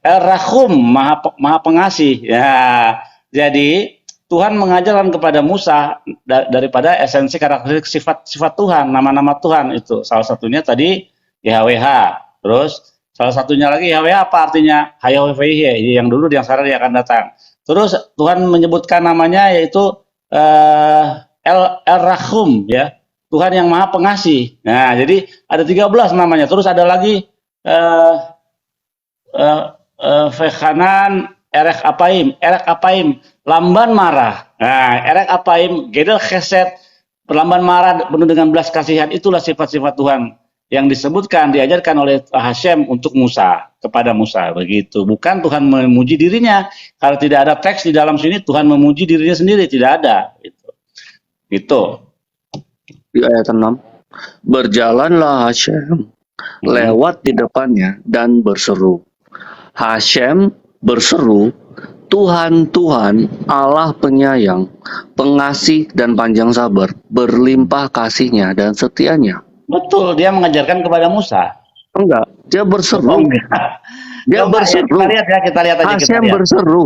El Rahum, Maha Pengasih. Ya, jadi Tuhan mengajarkan kepada Musa daripada esensi karakteristik sifat Tuhan, nama-nama Tuhan itu. Salah satunya tadi YHWH. Terus salah satunya lagi YHWH apa artinya? Hayahweh, yang dulu, yang sekarang, yang akan datang. Terus Tuhan menyebutkan namanya yaitu El Rahum, ya. Tuhan yang Maha Pengasih. Nah, jadi ada 13 namanya. Terus ada lagi Fekhanan, Erek Apaim, lamban marah. Nah, Erek Apaim, Gedel Chesed, lamban marah penuh dengan belas kasihan. Itulah sifat-sifat Tuhan yang disebutkan, diajarkan oleh Hashem untuk Musa, kepada Musa, begitu. Bukan Tuhan memuji dirinya. Kalau tidak ada teks di dalam sini, Tuhan memuji dirinya sendiri, tidak ada. Gitu. Di ayat 6, berjalanlah Hashem lewat di depannya dan berseru. Hashem berseru, Tuhan Allah penyayang, pengasih dan panjang sabar, berlimpah kasihnya dan setianya. Betul, dia mengajarkan kepada Musa. Enggak, dia berseru. Dia Coba ya, berseru. kita lihat aja. Hashem berseru.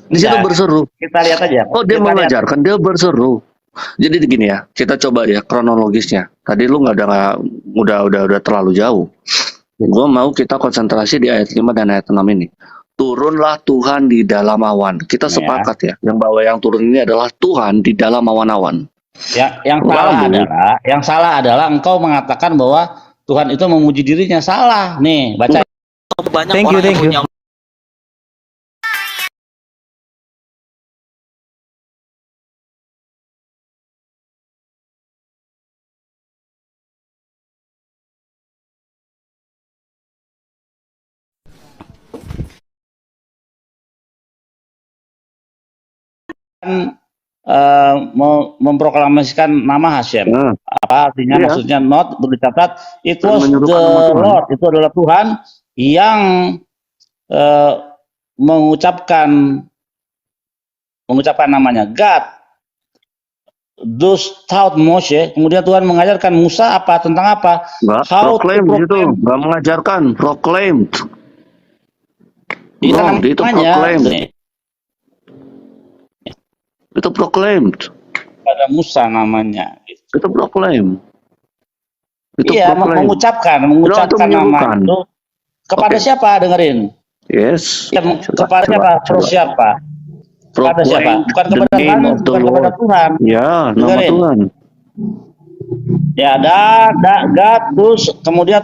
Di situ Ya, berseru. kita lihat aja. Oh, dia Kita lihat. mengajarkan, dia berseru. Jadi gini ya, kita coba ya kronologisnya. Tadi lu udah terlalu jauh. Gua mau kita konsentrasi di ayat 5 dan ayat 6 ini. Turunlah Tuhan di dalam awan. Kita sepakat ya, yang turun ini adalah Tuhan di dalam awan-awan. Yang salah adalah engkau mengatakan bahwa Tuhan itu memuji dirinya. Salah. Nih, baca. Thank you. Memproklamasikan nama Hashem. Apa artinya? Iya. Maksudnya not bercatat it Dan was the menyerukan nama Tuhan. Lord, itu adalah Tuhan yang mengucapkan namanya God. Those taught Moshe, kemudian Tuhan mengajarkan Musa apa tentang apa? Enggak, How to proclaim di situ, proclaim. enggak mengajarkan, proclaimed. Iya, Wrong, itu namanya proclaimed. Itu proclaimed. pada Musa namanya. Itu proclaim. Itu Iya, proclaim. mengucapkan itu nama menyerukan. itu kepada Oke. siapa? Dengerin. Yes. Ya, kepada siapa? Terus siapa? Kepada siapa? Proclaim Bukan the kepada name Tuhan, of the bukan kepada Lord. Tuhan. Ya, nama Dengerin. Tuhan. Ya, God, terus kemudian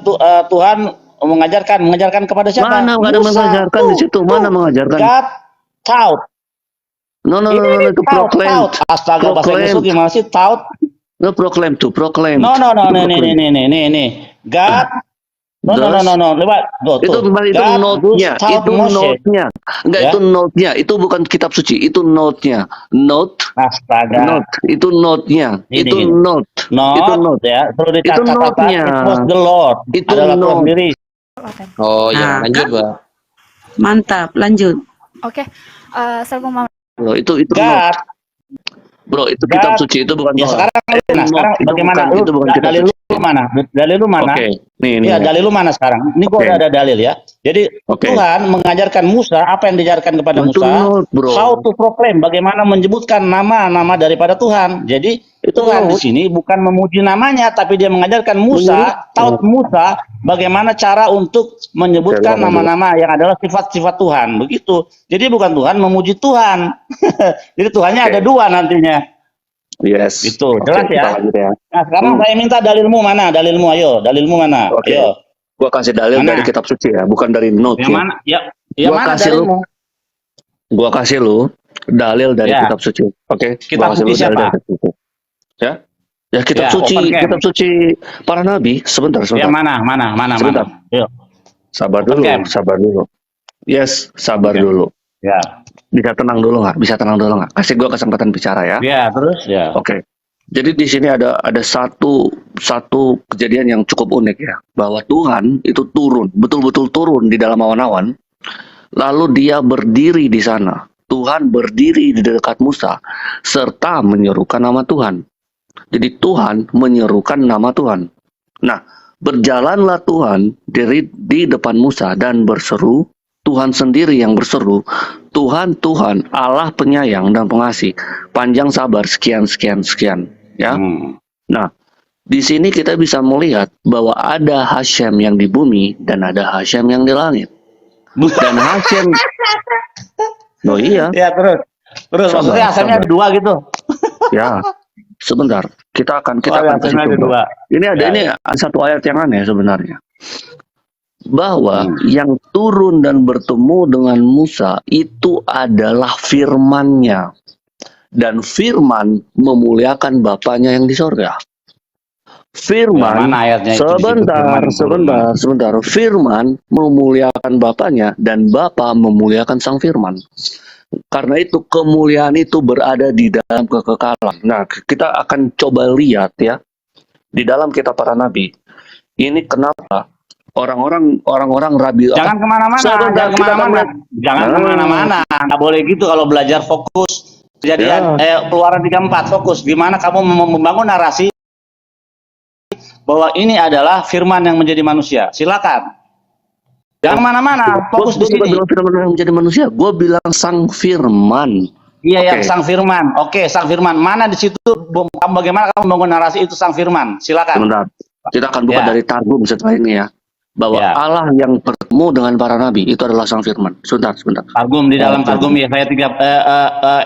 Tuhan mengajarkan kepada siapa? Mana nggak ada Musa. mengajarkan di situ? Mana mengajarkan? God taught. No, itu Taught. proclaimed. Astaga, bahasa Inggris Proclaimed. gimana sih? Taught. No, proclaimed. No, Itu nih. proclaimed. God. No. Lewat. Itu note-nya, itu note-nya. Enggak, Ya. itu note-nya. Itu bukan kitab suci, itu note-nya. Note, Astaga. itu note-nya. Ini, Itu gini. note. Itu note. Ya, perlu Itu dicatat. note-nya. It was the Lord. Itu Adalah Tuhan note. sendiri. Oh ya, Nah, lanjut, Pak. Mantap, lanjut. Oke, saya mau Bro, itu God. note. Bro, itu kitab God. suci, itu bukan Ya, note. sekarang Note, itu bagaimana? bukan- itu bukan kitab Dalil suci. lu mana? Dalil lu mana? Oke, nih. Iya, dalil lu mana sekarang? Ini gua Oke. udah ada dalil ya. Jadi Oke. Tuhan mengajarkan Musa apa yang diajarkan kepada Itu Musa? note, bro. How to proclaim, bagaimana menyebutkan nama-nama daripada Tuhan. Jadi Itu Tuhan di note. sini bukan memuji namanya, tapi dia mengajarkan Musa, taught Musa bagaimana cara untuk menyebutkan Oke, nama-nama yang adalah sifat-sifat Tuhan. Begitu. Jadi bukan Tuhan memuji Tuhan. Jadi Tuhannya Oke. ada dua nantinya. Yes. Itu, Oke, jelas kita ya? lanjut ya. Nah, sekarang saya minta dalilmu mana? Dalilmu, ayo. Dalilmu mana? Oke. Ayo. Gua kasih dalil Mana? dari kitab suci ya, bukan dari note Yang ya. mana? Ya, yang Gua mana kasih lu. dalilmu? Gua kasih lu dalil dari Ya. kitab suci. Oke. Kitab Gua kasih suci lu dalil siapa? dari kitab suci. Ya. Ya kitab Ya, suci, open camp. kitab suci para nabi. Sebentar. Yang mana? Sebentar. Yuk. Sabar Open dulu, camp. sabar dulu. Yes, sabar Oke. dulu. Ya. Bisa tenang dulu nggak? Kasih gua kesempatan bicara ya. Ya, terus ya. Oke. Jadi di sini ada satu kejadian yang cukup unik ya, bahwa Tuhan itu turun, betul-betul turun di dalam awan-awan, lalu dia berdiri di sana. Tuhan berdiri di dekat Musa serta menyerukan nama Tuhan. Jadi Tuhan menyerukan nama Tuhan. Nah, berjalanlah Tuhan di depan Musa dan berseru. Tuhan sendiri yang berseru, Tuhan, Allah penyayang dan pengasih, panjang sabar, sekian. Ya. Nah, di sini kita bisa melihat bahwa ada Hashem yang di bumi dan ada Hashem yang di langit. Dan Hashem, oh iya, Ya, terus. Terus Sabar, maksudnya asalnya sabar. ada dua gitu. ya. Sebentar, kita akan Oh, ya, kasih asalnya ada contoh. dua. Ini ada Ya, ini satu ayat yang aneh sebenarnya. Bahwa Hmm. yang turun dan bertemu dengan Musa itu adalah firman-Nya. Dan firman memuliakan Bapaknya yang di sorga. Firman, Mana ayatnya itu di situ, sebentar. Firman memuliakan Bapaknya dan Bapa memuliakan Sang Firman. Karena itu kemuliaan itu berada di dalam kekekalan. Nah, kita akan coba lihat ya di dalam kitab para nabi. Ini kenapa orang-orang rabi Jangan kemana-mana, Sebentar, jangan kita akan kemana-mana, lihat. jangan kemana-mana. Nggak boleh gitu kalau belajar fokus. Kejadian Keluaran 34 fokus. Gimana kamu membangun narasi bahwa ini adalah firman yang menjadi manusia? Silakan. Jangan kemana-mana, fokus di Gue sini. bilang firman yang menjadi manusia. Gue bilang sang firman. Iya, Oke. yang sang firman. Oke, sang firman. Mana di situ? Bagaimana kamu membangun narasi itu sang firman? Silakan. Sebentar. Kita akan buka Ya. dari Targum setelah ini ya. Bahwa Ya. Allah yang bertemu dengan para nabi itu adalah sang firman. Sebentar. Targum di dalam Targum ya saya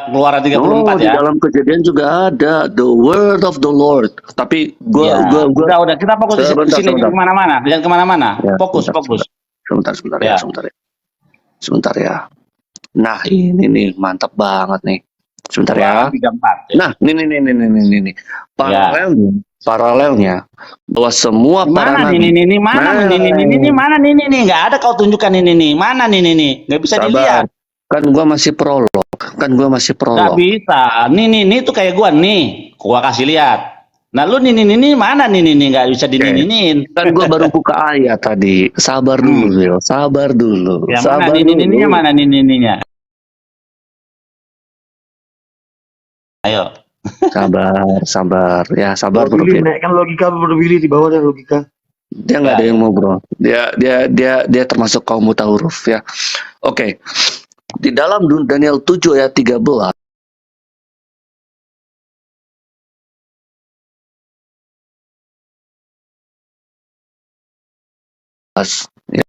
Keluaran 34 Di ya. dalam Kejadian juga ada the word of the Lord. Tapi Ya, udah kita fokus di Sebentar, sini, sebentar. jangan kemana-mana, jangan kemana-mana. Ya, Fokus. sebentar Ya. Sebentar ya. Nah, ini nih mantap banget nih. Sebentar ya. Keluaran 34. Ya. Nah, ini. Paralelnya bahwa semua para Mana nabi. nih, mana nih, nggak ada kau tunjukkan ini, mana nih, nggak bisa dilihat. Kan gua masih prolog. Nggak bisa, nih tuh kayak gua kasih lihat. Nah lu nih, mana nih, nggak bisa dininin. Kan gua baru buka ayat tadi. Sabar dulu, Wil. Sabar dulu. Yang Sabar mana dulu. mana nih? Ayo. Sabar. Ya, sabar bro. Naikkan logika Bro Billy di bawah dan logika. Dia nggak ada yang mau bro. Dia termasuk kaum buta huruf ya. Oke. Di dalam Daniel 7 ayat 13. Ya.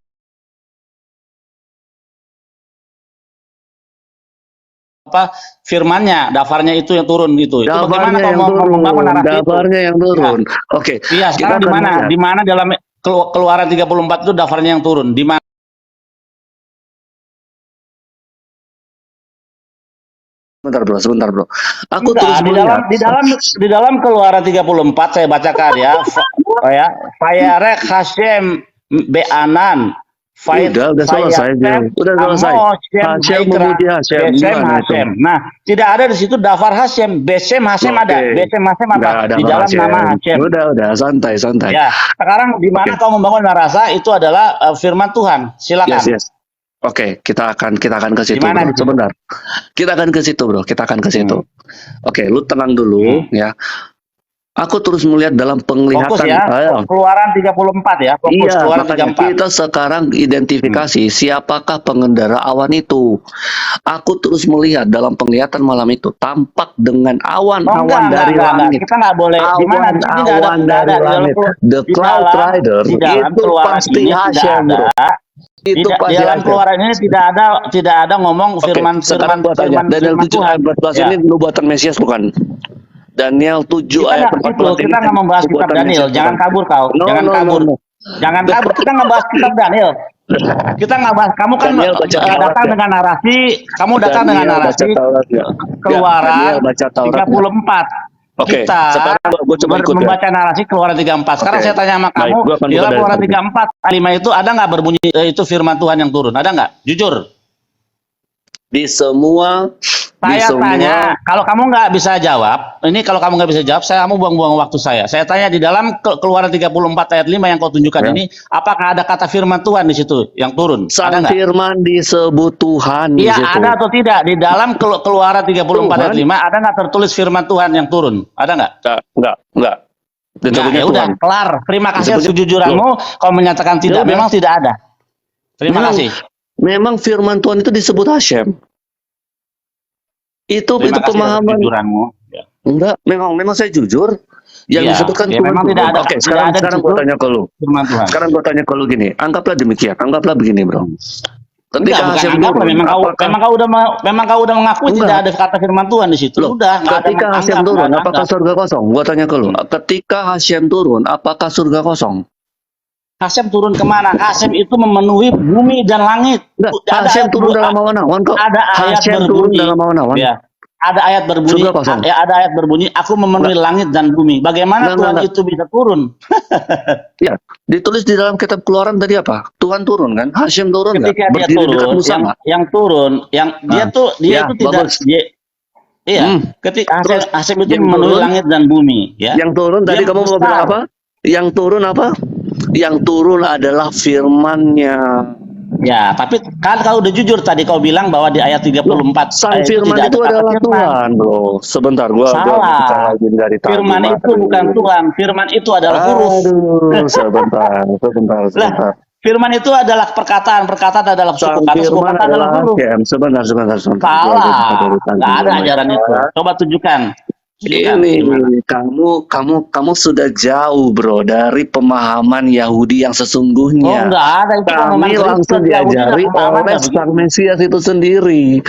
Apa firmannya, dafarnya itu yang turun itu. Itu bagaimana Dafarnya kau yang mau turun. membangun narasi itu? Dafarnya yang turun. Oke. Iya, sekarang kita akan lihat. di mana dalam Keluaran 34 itu dafarnya yang turun? Di mana? Sebentar bro. Aku Enggak, terus melihat. di dalam Keluaran 34 saya bacakan ya. Fayarek Hashem Be'anan. Udah selesai. Udah selesai. Hashem memuji Hashem. Gimana itu? Nah, tidak ada di situ dafar Hashem. Besem Hashem Oke. ada. Besem Hashem apa? Nggak ada Di dalam Hashem. nama Hashem. Udah santai. Ya, sekarang di mana kau membangun narasi itu adalah firman Tuhan. Silakan. Yes. Oke, kita akan ke situ. Gimana Bro. itu? Sebentar. Kita akan ke situ, bro. Oke, lu tenang dulu ya. Aku terus melihat dalam penglihatan. Fokus ya. Keluaran 34 ya. Fokus Iya, Keluaran makanya 34. kita sekarang identifikasi siapakah pengendara awan itu. Aku terus melihat dalam penglihatan malam itu tampak dengan awan-awan dari langit. Kita nggak boleh. Di mana? Di sini nggak ada. Awan dari langit. The Cloud Rider di dalam itu Keluaran pasti ini Hashem, tidak bro. ada. Itu Di pasti dalam Hashem. Keluaran ini tidak ada ngomong firman Sekarang gua tanya, Daniel 7 ayat 14 ini nubuatan Mesias bukan? Daniel 7 ayat 14 kita nggak membahas kitab Daniel. Jangan kabur kau. Jangan kabur. Jangan kabur. Kita nggak bahas kitab Daniel. Kita nggak bahas. Kamu kan datang dengan narasi. Kamu datang dengan narasi Keluaran 34. Oke, Kita sekarang gua coba ikut ya. membaca narasi Keluaran 34. Sekarang saya tanya sama kamu, gua akan di dalam buka Keluaran dari 34 5 itu ada nggak berbunyi itu firman Tuhan yang turun? Ada nggak? Jujur. Di semua Saya tanya, kalau kamu nggak bisa jawab, saya kamu buang-buang waktu saya. Saya tanya di dalam Keluaran 34 ayat 5 yang kau tunjukkan ini, apakah ada kata firman Tuhan di situ yang turun? Sang Ada nggak? firman disebut Tuhan di Iya, situ. ada atau tidak? Di dalam Keluaran 34 ayat 5 ada nggak tertulis firman Tuhan yang turun? Ada nggak? Enggak. Ya udah, kelar. Terima kasih atas kejujuranmu. Kau menyatakan tidak. Memang tidak ada. Terima kasih. Memang firman Tuhan itu disebut Hashem. Itu Terima kasih atas pemahaman. kejujuranmu. Ya. Enggak, memang saya jujur. Yang Iya, disebutkan ya, Tuhan. memang tidak ada. Oke, tidak sekarang ada di gua situ tanya ke lu. firman Tuhan. Sekarang gua tanya ke lu gini. Anggaplah demikian. Anggaplah begini, bro. Ketika Enggak, Hashem bukan anggap, turun, memang kau udah mengakui tidak ada kata firman Tuhan di situ. Loh, Udah, nggak ada ketika Hashem menganggap, turun, nggak ada apakah anggap. surga kosong? Gua tanya ke lu. Ketika Hashem turun, apakah surga kosong? Hashem turun kemana? Hashem itu memenuhi bumi dan langit. Ada Hashem ayat turun dalam awan-awan kok. Ada ayat Hashem turun berbunyi. dalam awan-awan. Ya. Ada ayat berbunyi. Surga kosong. Ya, ada ayat berbunyi. Aku memenuhi langit dan bumi. Bagaimana Tuhan itu bisa turun? Ya, ditulis di dalam kitab Keluaran tadi apa? Tuhan turun kan? Hashem turun nggak? Ketika dia Berdiri dekat turun, Musa nggak? yang turun, dia itu tidak. bagus. Iya. Ketika Hashem itu yang memenuhi turun, langit dan bumi. Ya. Yang turun tadi Dia kamu mau bilang besar. apa? Yang turun apa? Yang turun adalah firman-Nya. Ya, tapi kan kalau udah jujur tadi kau bilang bahwa di ayat 34 Sang itu firman tidak itu ada kata adalah firman. Tuhan, bro. Sebentar, gua buka Salah. lagi dari tadi. Firman itu bukan Tuhan. Firman itu adalah huruf. Aduh, sebentar. Lah, firman itu adalah perkataan. Perkataan adalah suku Sang kata. Suku firman kata adalah adalah huruf. Sebentar. Gua Salah. buka dari tadi. Nggak ada ajaran itu. Coba tunjukkan. Ini kamu sudah jauh, bro, dari pemahaman Yahudi yang Oh, sesungguhnya. nggak ada itu pemahaman Kami Kristen. langsung Yahudi diajari nggak oleh pemahamannya begitu. Sang Mesias itu sendiri.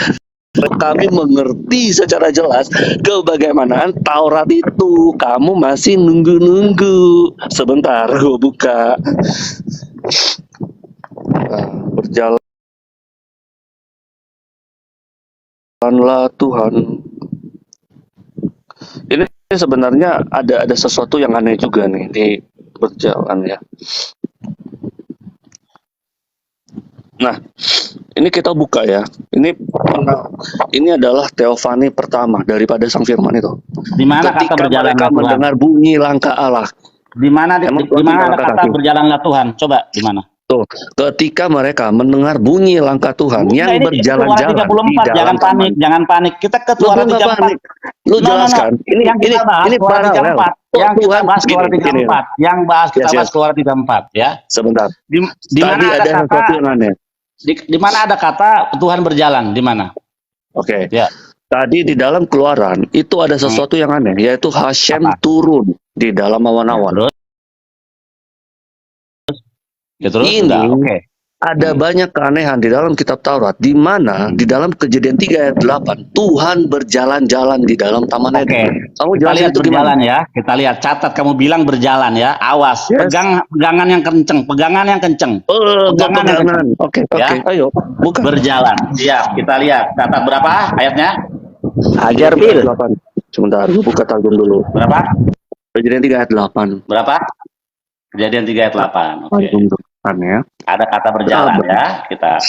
Kami mengerti secara jelas kebagaimanaan Taurat itu. Kamu masih nunggu-nunggu. Sebentar, gue buka. Berjalanlah Tuhan. Ini sebenarnya ada sesuatu yang aneh juga nih di berjalan ya. Nah, ini kita buka ya. Ini adalah teofani pertama daripada Sang Firman itu. Di mana kata Ketika berjalanlah mereka Tuhan? mendengar bunyi langkah Allah. Di mana Emang di mana ada langkah kata kaki? berjalanlah Tuhan? Coba di mana? Tuh, ketika mereka mendengar bunyi langkah Tuhan yang Ini berjalan-jalan Suara di 34, jangan dalam panik, taman. jangan panik. Kita ke Lu Suara nggak 34. panik. Lu jelaskan. Yang kita bahas Ini Suara paralel. 34. Yang kita Tuhan bahas Suara gini. 34. Yang bahas kita Yes, bahas yes. Suara 34 ya. Sebentar. Di mana Tadi ada ada kata sesuatu yang aneh. di mana ada kata Tuhan berjalan? Di mana? Oke. Ya. Tadi di dalam Keluaran itu ada sesuatu yang aneh, yaitu Hashem turun di dalam awan-awan. Terus Ini udah, oke. ada banyak keanehan di dalam kitab Taurat, di mana di dalam Kejadian 3 ayat 8 Tuhan berjalan-jalan di dalam Taman Oke. Eden. Kamu Kita jelasin lihat itu berjalan gimana? ya. Kita lihat, catat, kamu bilang berjalan ya. Awas, Yes. pegangan yang kenceng, pegangan yang kenceng. Pegangan yang kenceng. Oke, Ya. ayo, buka. Berjalan. Siap, kita lihat. Catat berapa ayatnya? Ajar Bil. 8. Sebentar, gue buka targum dulu. Berapa? Kejadian 3 ayat 8. Berapa? Kejadian 3 ayat 8. Oke. Targum 8 ya. Ada kata berjalan ya, kita.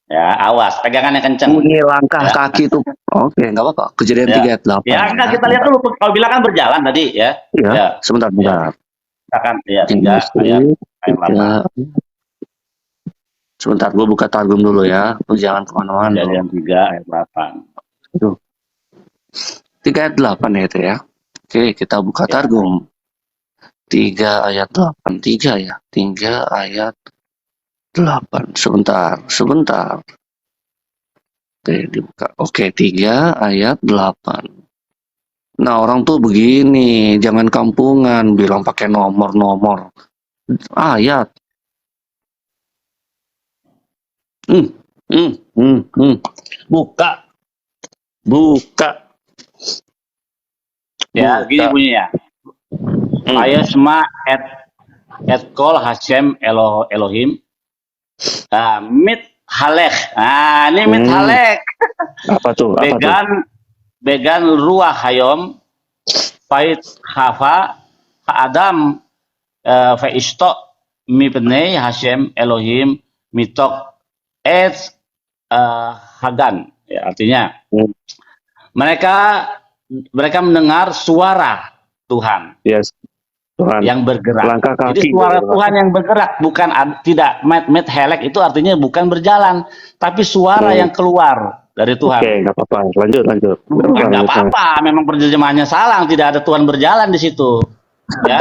Ya, awas, pegangan yang kenceng. Bunyi langkah Ya. kaki itu. Oke, enggak apa-apa. Kejadian Ya. 3 ayat 8. Ya, enggak, kita lihat dulu. Kau bilang kan berjalan tadi ya. Ya, Ya. sebentar. Kita kan ya 3 ayat 8. Sebentar, gue buka targum dulu ya. Lu jangan kemana-mana. Kejadian 3 ayat 8. 3 ayat 8 ya itu ya. Oke, kita buka targum. 3 ayat 8. 3 ya. 3 ayat 8. Sebentar. Oke, dibuka. Oke, 3 ayat 8. Nah, orang tuh begini, jangan kampungan, bilang pakai nomor-nomor. Ayat. Buka. Ya, gini bunyinya. Ayasma et kol Hashem Elohim. Mit halek. Nah, ini mit halek. Apa tuh? Began ruah hayom pait hafa Adam fa isto mipnei Hashem Elohim mitok et hagan. Ya, artinya mereka mendengar suara Tuhan. Yes. Tuhan. Yang bergerak. Langkah kaki. Jadi suara Tuhan yang bergerak, bukan tidak met helek itu artinya bukan berjalan, tapi suara yang keluar dari Tuhan. Oke, nggak apa-apa. Lanjut. Bukan nggak apa-apa, memang penerjemahannya salah, tidak ada Tuhan berjalan di situ. Ya,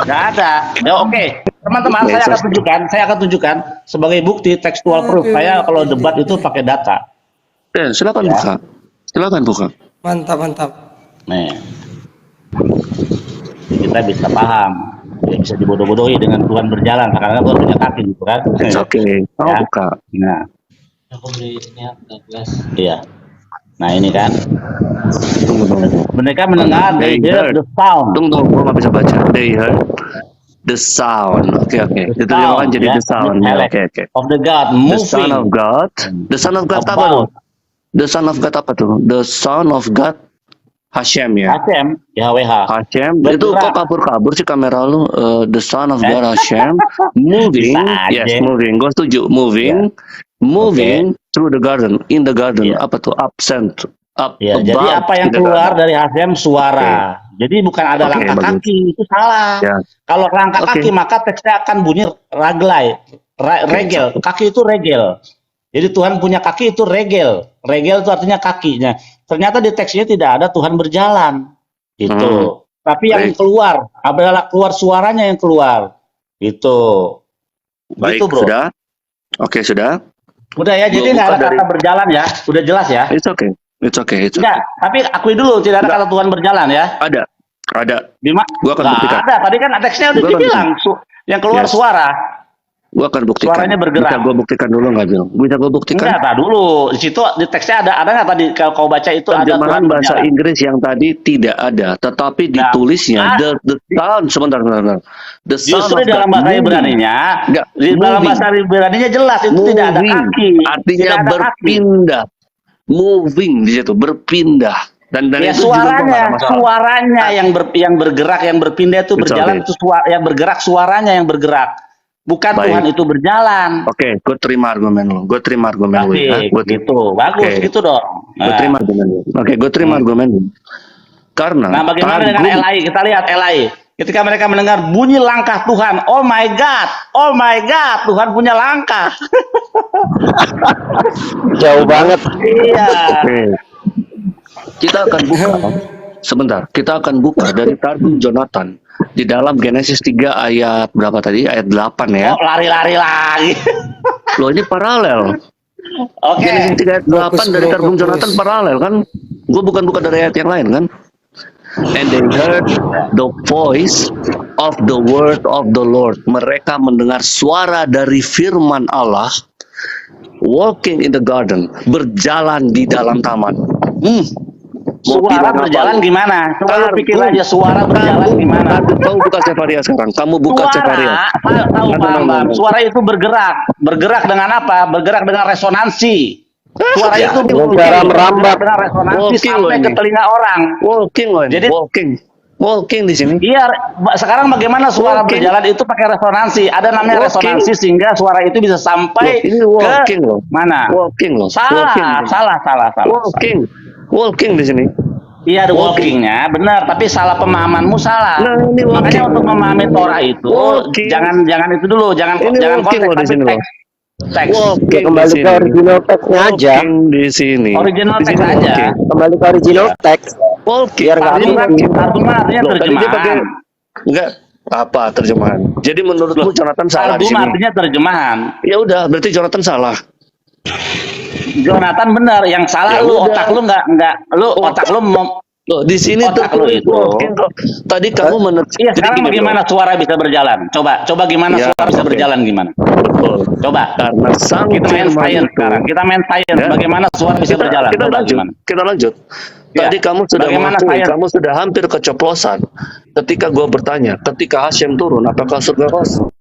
nggak ada. Ya, oke, teman-teman, saya akan tunjukkan sebagai bukti tekstual proof. Saya kalau debat itu pakai data. Silakan buka. Mantap. Nih, kita bisa paham, ya, bisa dibodoh-bodohi dengan Tuhan berjalan, karena Tuhan punya kaki gitu kan. Oke, Ya. buka. Nah, iya. Nah, ini kan. Mereka mendengar they heard the sound. Tunggu, gue nggak bisa baca. They heard the sound. Oke. Diterjemahkan jadi the sound. Oke. Of the God moving. The Son of God. The Son of God apa tuh? The Son of God apa tuh? The Son of God Hashem ya. Hashem, YHWH. Hashem. Itu kok kabur sih kamera lu? The Son of God Hashem moving. Yes, moving. Gue setuju. Moving through the garden. In the garden. Apa tuh? Absent. Ya, jadi about apa yang in the keluar garden. dari Hashem suara. Jadi bukan ada Oke, langkah bagus. kaki, itu salah. Ya, Kalau langkah oke. kaki maka teksnya akan bunyi raglai, regel. Oke. Kaki itu regel. Jadi Tuhan punya kaki itu regel. Regel itu artinya kakinya. Ternyata di teksnya tidak ada Tuhan berjalan. Gitu. Tapi yang Baik. keluar adalah keluar suaranya yang keluar. Gitu. Baik, Gitu, Bro. sudah. Oke, sudah. Udah ya, Gua jadi nggak buka ada kata berjalan ya. Udah jelas ya? It's okay. It's okay. It's okay. Enggak, tapi akui dulu tidak ada kata Tuhan berjalan ya. Ada. Di Gua akan buktikan. ada. Tadi kan teksnya udah Gua akan dibilang yang keluar Yes. suara. Gua akan buktikan. Suaranya bergerak. Bisa gua buktikan dulu nggak, Bil? Bisa gua buktikan? Enggak, tak dulu. Di situ di teksnya ada nggak tadi kalau kau baca itu ada Terjemahan Tuhan bahasa berjalan. Inggris yang tadi tidak ada, tetapi ditulisnya the sound sebentar. The sound Justru of di dalam God bahasa moving. Ibraninya, Enggak, di dalam moving. bahasa Ibraninya jelas itu tidak ada Moving. kaki. Artinya Tidak ada kaki. berpindah. Moving di situ, berpindah. Dan Ya itu juga nggak ada suaranya, masalah. suaranya yang bergerak, yang berpindah itu It's berjalan okay. itu yang bergerak suaranya yang bergerak. Bukan Baik. Tuhan itu berjalan. Oke, gue terima argumen lo. Gue terima argumen lo. Asik, gitu. Bagus Oke. gitu dong. Gue terima argumen lo. Oke, gue terima argumen lo. Karena Nah, bagaimana dengan Targum- Elai? Kita lihat Elai. Ketika mereka mendengar bunyi langkah Tuhan, oh my God, Tuhan punya langkah. Jauh banget. Iya. Oke. Kita akan buka sebentar. Kita akan buka dari Targum Jonathan di dalam Genesis 3 ayat berapa tadi? Ayat 8 ya. Oh, lari-lari lagi. Loh, ini paralel. Oke. Genesis 3 ayat 8 dari Targum Jonathan paralel kan? Gue bukan buka dari ayat yang lain kan? And they heard the voice of the word of the Lord. Mereka mendengar suara dari firman Allah, walking in the garden, berjalan di dalam taman. Mau Suara bilang apa berjalan lu? gimana? Coba lu pikir Targum. aja suara berjalan gimana? Kamu buka Sefaria sekarang. Kamu buka Sefaria. Tahu Bang. Suara itu bergerak. Bergerak dengan apa? Bergerak dengan resonansi. Suara Ya, itu cara merambat. dengan resonansi Walking loh sampai ini. ke telinga orang. Walking loh ini. Jadi- walking di sini. Iya, sekarang bagaimana suara Walking. berjalan itu pakai resonansi? Ada namanya Walking. resonansi sehingga suara itu bisa sampai Loh, ini walking ke loh. mana? Walking loh. Salah. Walking di sini. Iya ada walkingnya, benar. Tapi salah pemahamanmu salah. Nah, ini walking. Makanya untuk memahami Torah itu Walking. jangan itu dulu, jangan Ini jangan walking konteks loh di tapi sini loh. teks. Teks. Walking Kembali di ke sini. original text-nya aja. Walking di sini. Original Di teks sini aja. walking. Kembali ke original text. Walking. Biar nggak Ini mungkin. walking. Targum artinya Loh, tadi dia pakai terjemahan. enggak apa terjemahan. Jadi menurutmu Jonathan salah di Targum sini. artinya terjemahan. Ya udah, berarti Jonathan salah. Jonathan benar, yang salah Ya lu udah. otak lu nggak otak lu mau. Loh, di sini Otak lu tertulis itu. walking kok. Tadi kamu Iya, sekarang bagaimana suara bisa berjalan? Coba gimana Ya, suara bisa oke. berjalan gimana? Betul. Coba. Karena sang Kita main firman science itu. sekarang. Kita main science. Ya. Bagaimana suara bisa berjalan? Kita Coba lanjut. gimana? Kita lanjut. Ya. Tadi kamu sudah Bagaimana mengakui, saya- kamu sudah hampir keceplosan. Ketika gua bertanya, ketika Hashem turun, apakah surga kosong?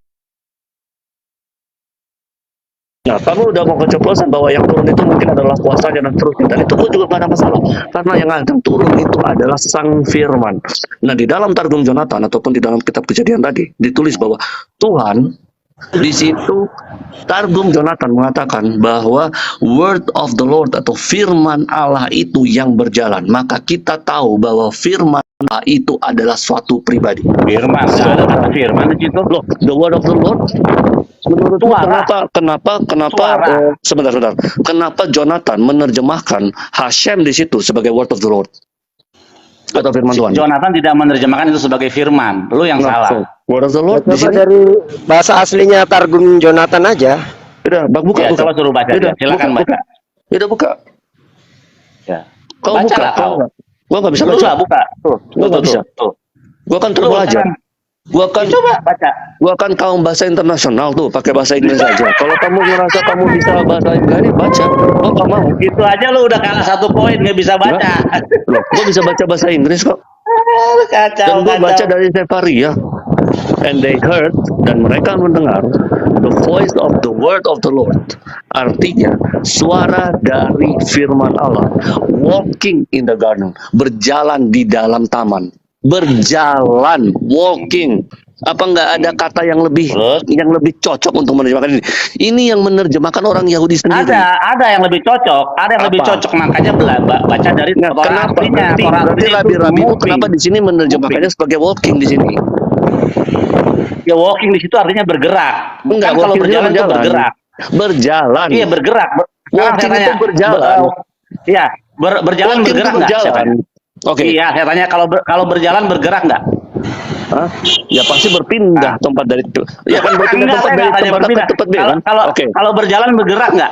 Nah, kamu udah mau keceplosan bahwa yang turun itu mungkin adalah kuasanya dan terusnya. Dan itu gue juga gak ada masalah. Karena yang akan turun itu adalah sang firman. Nah, di dalam Targum Jonathan ataupun di dalam kitab Kejadian tadi, ditulis bahwa Tuhan, di situ Targum Jonathan mengatakan bahwa word of the Lord atau firman Allah itu yang berjalan. Maka kita tahu bahwa firman Allah itu adalah suatu pribadi. Firman, nggak ada kata firman di situ. Loh, the word of the Lord. Menurutmu Suara. kenapa Suara. sebentar. Kenapa Jonathan menerjemahkan Hashem di situ sebagai word of the Lord? Atau firman Tuhan? Jonathan tidak menerjemahkan itu sebagai firman. Lu yang Nah, salah. so, word of the Lord di Coba sini. dari bahasa aslinya Targum Jonathan aja. Udah, buka. Ya, coba suruh baca aja. Silakan baca. Udah buka. Ya. Kau Baca buka. lah kau. Gua nggak bisa Lu baca. lah buka. Tuh, Gua nggak bisa. tuh. Gua kan Lu terpelajar. sekarang. Gua kan Coba baca. Gua kan kaum bahasa internasional tuh, pakai bahasa Inggris aja. Kalau kamu ngerasa kamu bisa bahasa Inggris, baca. Oh, nggak mau. Itu aja lu udah kalah 1 poin, nggak bisa baca. Loh, gua bisa baca bahasa Inggris kok. Kacau, Dan gua baca kacau. dari Sefaria. And they heard, dan mereka mendengar the voice of the word of the Lord. Artinya, suara dari firman Allah. Walking in the garden. Berjalan di dalam taman. Berjalan, walking. Apa nggak ada kata yang lebih cocok untuk menerjemahkan ini? Ini yang menerjemahkan orang Yahudi sendiri. Ada yang lebih cocok, ada yang lebih cocok, makanya baca dari Torah Kenapa aslinya. Torah berarti aslinya rabi-rabi itu moving. kenapa di sini menerjemahkannya sebagai walking di sini? Ya walking di situ artinya bergerak. Enggak, Kan kalau walking itu berjalan itu bergerak. Berjalan. Iya bergerak. Walking itu berjalan. Iya, berjalan Walking bergerak itu nggak? berjalan. Oke. Iya, saya tanya kalau berjalan bergerak nggak? Hah? Ya pasti berpindah tempat dari itu. Ya kan berpindah Enggak, tempat saya dari nggak tanya tempat A ke berpindah. tempat B kan? Oke. Kalau berjalan bergerak nggak?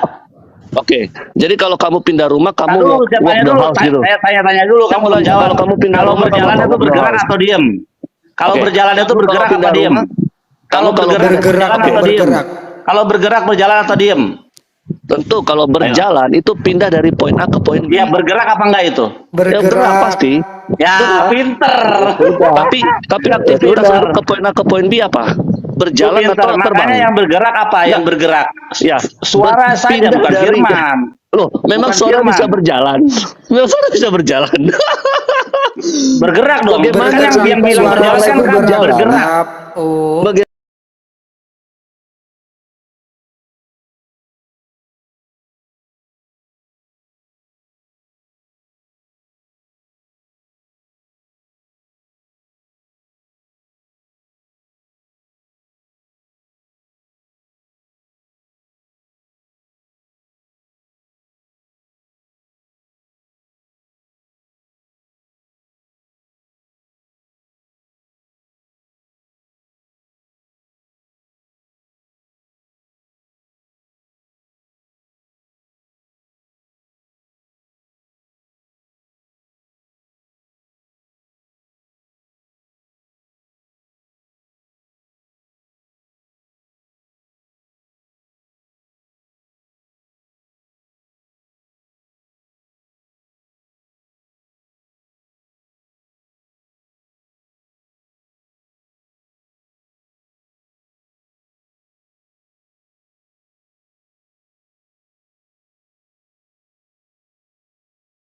Oke. Jadi kalau kamu pindah rumah kamu Dulu, walk saya tanya the dulu. house gitu. Saya tanya dulu. Saya Kamu mau belum tanya, jawab. kalau kamu pindah Kalau rumah, kamu berjalan walk itu the bergerak house. atau diem? Kalau Oke. berjalan itu Kamu bergerak kalau apa pindah diem? rumah, Kalau bergerak berjalan atau diem? Kalau bergerak berjalan atau diem? Tentu kalau berjalan itu pindah dari poin A ke poin B. Dia bergerak apa enggak itu? Ya, bergerak pasti. Ya, pinter. Tapi aktivitas untuk ke poin A ke poin B apa? Berjalan Pinter. atau terbang? Makanya yang bergerak apa? Yang bergerak. Ya, Suara saja berpindah bukan dari- firman. Loh, memang Bukan suara firman. bisa berjalan. Memang suara bisa berjalan. Bergerak dong. Bagaimana Kan yang bilang suara berjalan itu kan berjalan? bergerak. Bagaimana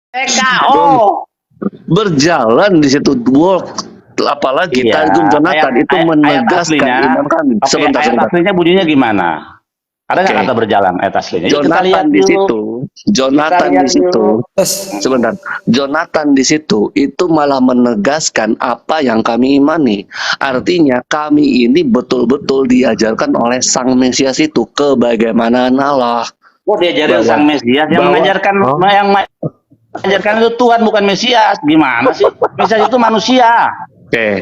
TKO. berjalan di situ walk, apalagi Iya, Targum Jonathan itu ayat menegaskan aslinya. iman kami. Oke, Sebentar, ayat sebentar. aslinya bunyinya gimana? Ada nggak Oke. kata berjalan ayat aslinya? Yuk kita lihat Jonathan di dulu. situ, Jonathan Kita lihat di situ. dulu. Sebentar, Jonathan di situ itu malah menegaskan apa yang kami imani. Artinya kami ini betul-betul diajarkan oleh Sang Mesias itu kebagaimanaan Allah. Oh, diajarin Bahwa- sang Mesias yang bahwa- mengajarkan yang mengajarkan itu Tuhan bukan Mesias. Gimana sih? Mesias itu manusia. Oke.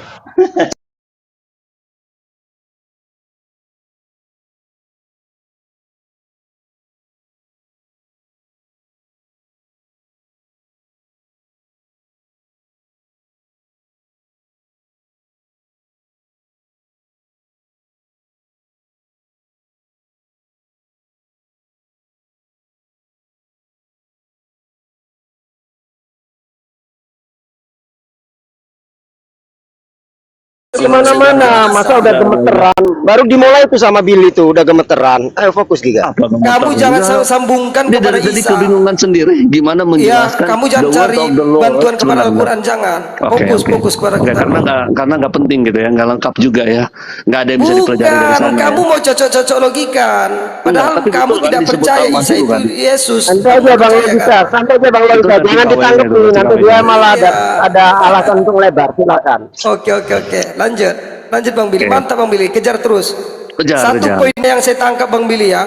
Kemana-mana, masa udah gemeteran. Baru dimulai tuh sama Billy tuh, udah gemeteran. Ayo fokus Giga. Kamu jangan sambungkan Dia kepada dari Isa. kebingungan sendiri gimana Ya, menjelaskan kamu jangan the word cari of the Lord. bantuan kepada Sebentar. Al-Quran, jangan. Oke, Fokus, oke. fokus kepada Oke, kita. karena nggak penting gitu ya, nggak lengkap juga ya, nggak ada yang bisa dipelajari dari Bukan, sana. kamu ya. mau cocok-cocok logikan. Padahal tapi kamu betul kan tidak disebut percaya Al-Masih Isa itu bukan? Yesus. Santai aja Bang Percaya Logika, kan? santai aja Bang Logika. Itu nanti Jangan KW-nya ditanggapi, dulu, nanti KW-nya. dia malah Iya. ada alasan untuk lebar. Silakan. Oke, oke, oke. Lanjut Bang Billy. Oke. Mantap Bang Billy, kejar terus. Kejar. Poin yang saya tangkap Bang Billy ya.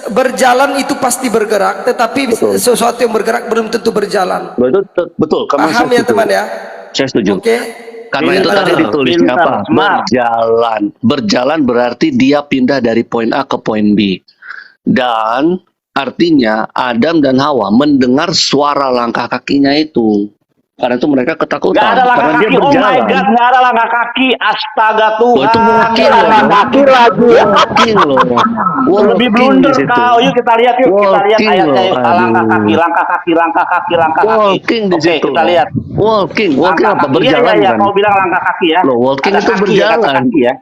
Berjalan itu pasti bergerak, tetapi sesuatu yang bergerak belum tentu berjalan. Betul. Kamu Paham ya teman ya? Saya setuju. Oke. Karena itu Pintar, tadi ditulis pintar, apa? smart. Berjalan berarti dia pindah dari poin A ke poin B. Dan artinya Adam dan Hawa mendengar suara langkah kakinya itu. Karena itu mereka ketakutan. Gak ada langkah karena dia kaki. Oh my berjalan. God, gak ada langkah kaki. Astaga Tuhan. Itu walking loh. Kaki lagi. Walking loh. Lebih Walking blunder di situ. kau. Yuk kita lihat Walking ayatnya. loh, Langkah aduh. kaki, langkah kaki, langkah kaki, langkah kaki. Walking di Oke, situ. kita lihat. Walking Langkah apa? kaki. Berjalan Iya, kan? kau bilang langkah kaki ya. Loh, walking Ada itu kaki ya, kata berjalan. kaki ya.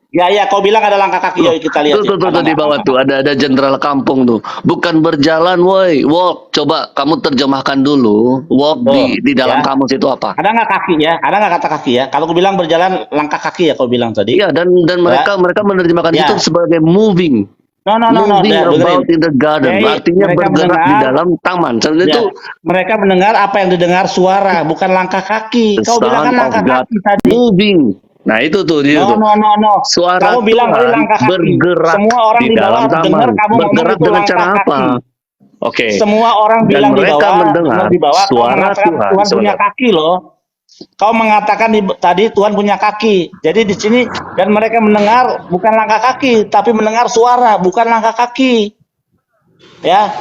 Ya, kau bilang ada langkah kaki, yuk kita lihat. Tuh di bawah tuh ada jenderal kampung tuh. Bukan berjalan, woi, walk. Coba kamu terjemahkan dulu. Walk di dalam kamus itu apa? Ada nggak kaki ya? Ada nggak kata kaki ya? Kalau aku bilang berjalan langkah kaki ya, kau bilang tadi. Iya, dan mereka menerjemahkan itu sebagai moving. Moving about in the garden. Artinya bergerak di dalam taman. Itu mereka mendengar apa yang didengar suara, bukan langkah kaki. Kau bilang kan langkah kaki tadi. Moving. Nah itu tuh dia tuh. No. Suara kamu bilang tadi langkah kaki. Bergerak Semua orang di di bawah dalam taman. dengar kamu Bergerak dengan cara apa? Oke. Semua orang bilang di bawah, mendengar di bawah suara Tuhan punya kaki loh. Kau mengatakan tadi Tuhan punya kaki. Jadi di sini dan mereka mendengar bukan langkah kaki, tapi mendengar suara, bukan langkah kaki. Ya,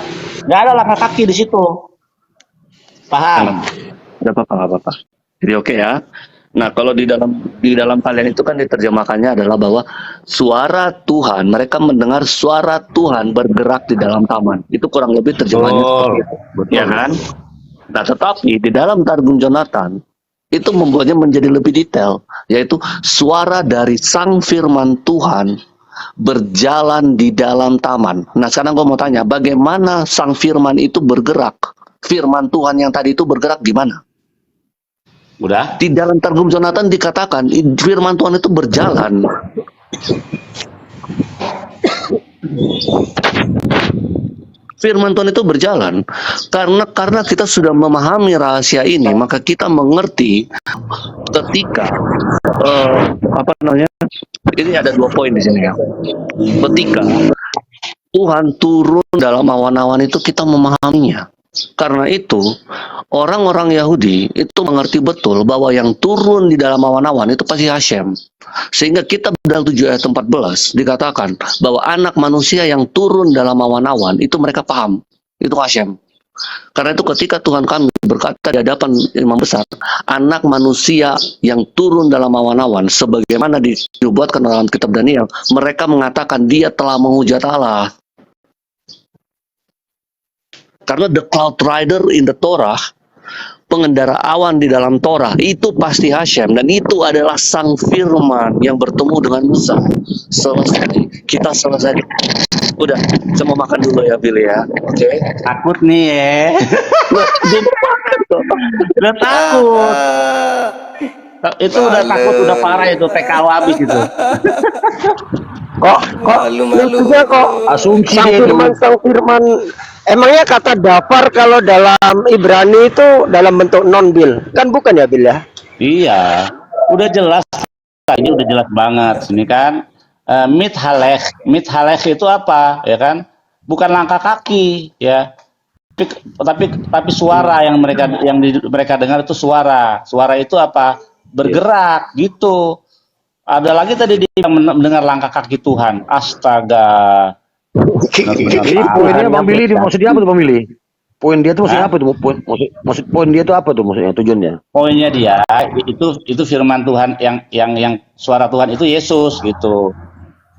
nggak ada langkah kaki di situ. Paham? Nggak apa-apa. Jadi oke ya. Nah, kalau di dalam kalian itu kan diterjemahkannya adalah bahwa suara Tuhan, mereka mendengar suara Tuhan bergerak di dalam taman. Itu kurang lebih terjemahannya seperti itu. Ya kan? Nah, tetapi di dalam Targum Jonathan itu membuatnya menjadi lebih detail, yaitu suara dari Sang Firman Tuhan berjalan di dalam taman. Nah, sekarang gue mau tanya, bagaimana Sang Firman itu bergerak? Firman Tuhan yang tadi itu bergerak di mana? Udah? Di dalam Targum Jonathan dikatakan firman Tuhan itu berjalan. Firman Tuhan itu berjalan karena kita sudah memahami rahasia ini, maka kita mengerti ketika ini ada 2 poin di sini ya. Ketika Tuhan turun dalam awan-awan itu kita memahaminya. Karena itu orang-orang Yahudi itu mengerti betul bahwa yang turun di dalam awan-awan itu pasti Hashem. Sehingga kitab Daniel 7 ayat 14 dikatakan bahwa anak manusia yang turun dalam awan-awan itu mereka paham. Itu Hashem. Karena itu ketika Tuhan kami berkata di hadapan imam besar, anak manusia yang turun dalam awan-awan sebagaimana dibuatkan dalam kitab Daniel, mereka mengatakan dia telah menghujat Allah. Karena the cloud rider in the Torah, pengendara awan di dalam Torah, itu pasti Hashem. Dan itu adalah Sang Firman yang bertemu dengan Musa. Selesai. Kita selesai. Udah, saya mau makan dulu ya, Billy ya. Oke. Takut nih ya. Udah takut. Itu udah takut, udah parah itu. TKW habis itu. Kok maksudnya kok asumsi Sang Firman emangnya kata dafar kalau dalam Ibrani itu dalam bentuk non bil kan bukan ya Bil ya? Iya, udah jelas, ini udah jelas banget ini kan. Mithalech itu apa ya kan? Bukan langkah kaki ya, tapi suara yang mereka dengar itu suara itu apa? Bergerak gitu. Ada lagi tadi dia mendengar langkah kaki Tuhan. Astaga. Jadi poinnya Bang Billy maksudnya apa tuh Bang Billy? Poin dia tuh maksudnya apa tuh? Poin dia tuh apa tuh maksudnya tujuannya? Poinnya dia itu firman Tuhan yang suara Tuhan itu Yesus gitu.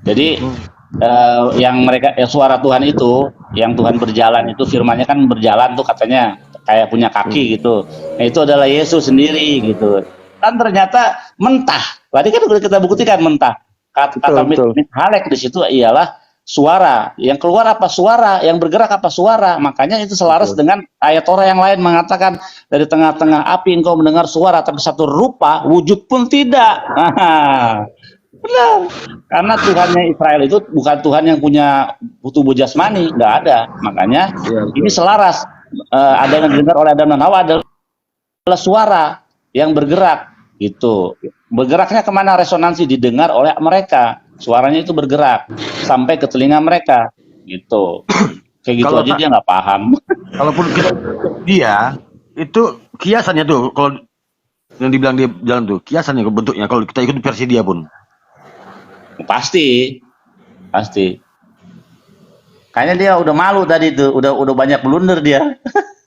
Jadi yang suara Tuhan itu yang Tuhan berjalan itu firmannya kan berjalan tuh katanya kayak punya kaki gitu. Nah, itu adalah Yesus sendiri gitu. Kan ternyata mentah. Tadi kan udah kita buktikan mentah. Kata mithalek di situ ialah suara. Yang keluar apa suara, yang bergerak apa suara. Makanya itu selaras dengan ayat Torah yang lain mengatakan dari tengah-tengah api engkau mendengar suara tapi satu rupa wujud pun tidak. Benar. Karena Tuhannya Israel itu bukan Tuhan yang punya tubuh jasmani, nggak ada. Makanya ini selaras. Ada yang didengar oleh Adam dan Hawa adalah suara yang bergerak gitu. Bergeraknya kemana? Resonansi didengar oleh mereka, suaranya itu bergerak sampai ke telinga mereka gitu. Kayak gitu aja dia nggak paham. Kalaupun dia itu kiasannya tuh kalau yang dibilang dia jalan tuh kiasannya bentuknya kalau kita ikut versi dia pun pasti kayaknya dia udah malu tadi tuh, udah banyak blunder dia.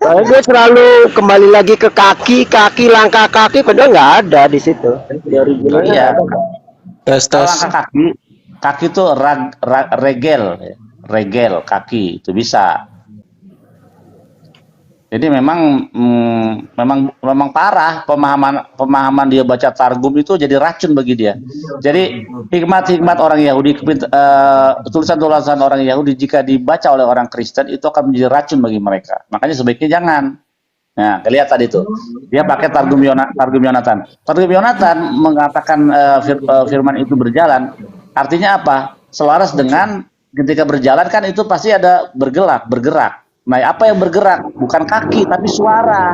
Dia selalu kembali lagi ke kaki, langkah kaki, padahal nggak ada di situ. Iya. Langkah kaki itu regel kaki itu bisa. Jadi memang parah pemahaman dia baca Targum itu jadi racun bagi dia. Jadi hikmat-hikmat orang Yahudi, tulisan-tulisan orang Yahudi jika dibaca oleh orang Kristen itu akan menjadi racun bagi mereka. Makanya sebaiknya jangan. Nah, lihat tadi tuh, dia pakai Targum Yonatan. Targum Yonatan mengatakan firman itu berjalan. Artinya apa? Selaras dengan ketika berjalan kan itu pasti ada bergerak. Nah, apa yang bergerak? Bukan kaki, tapi suara.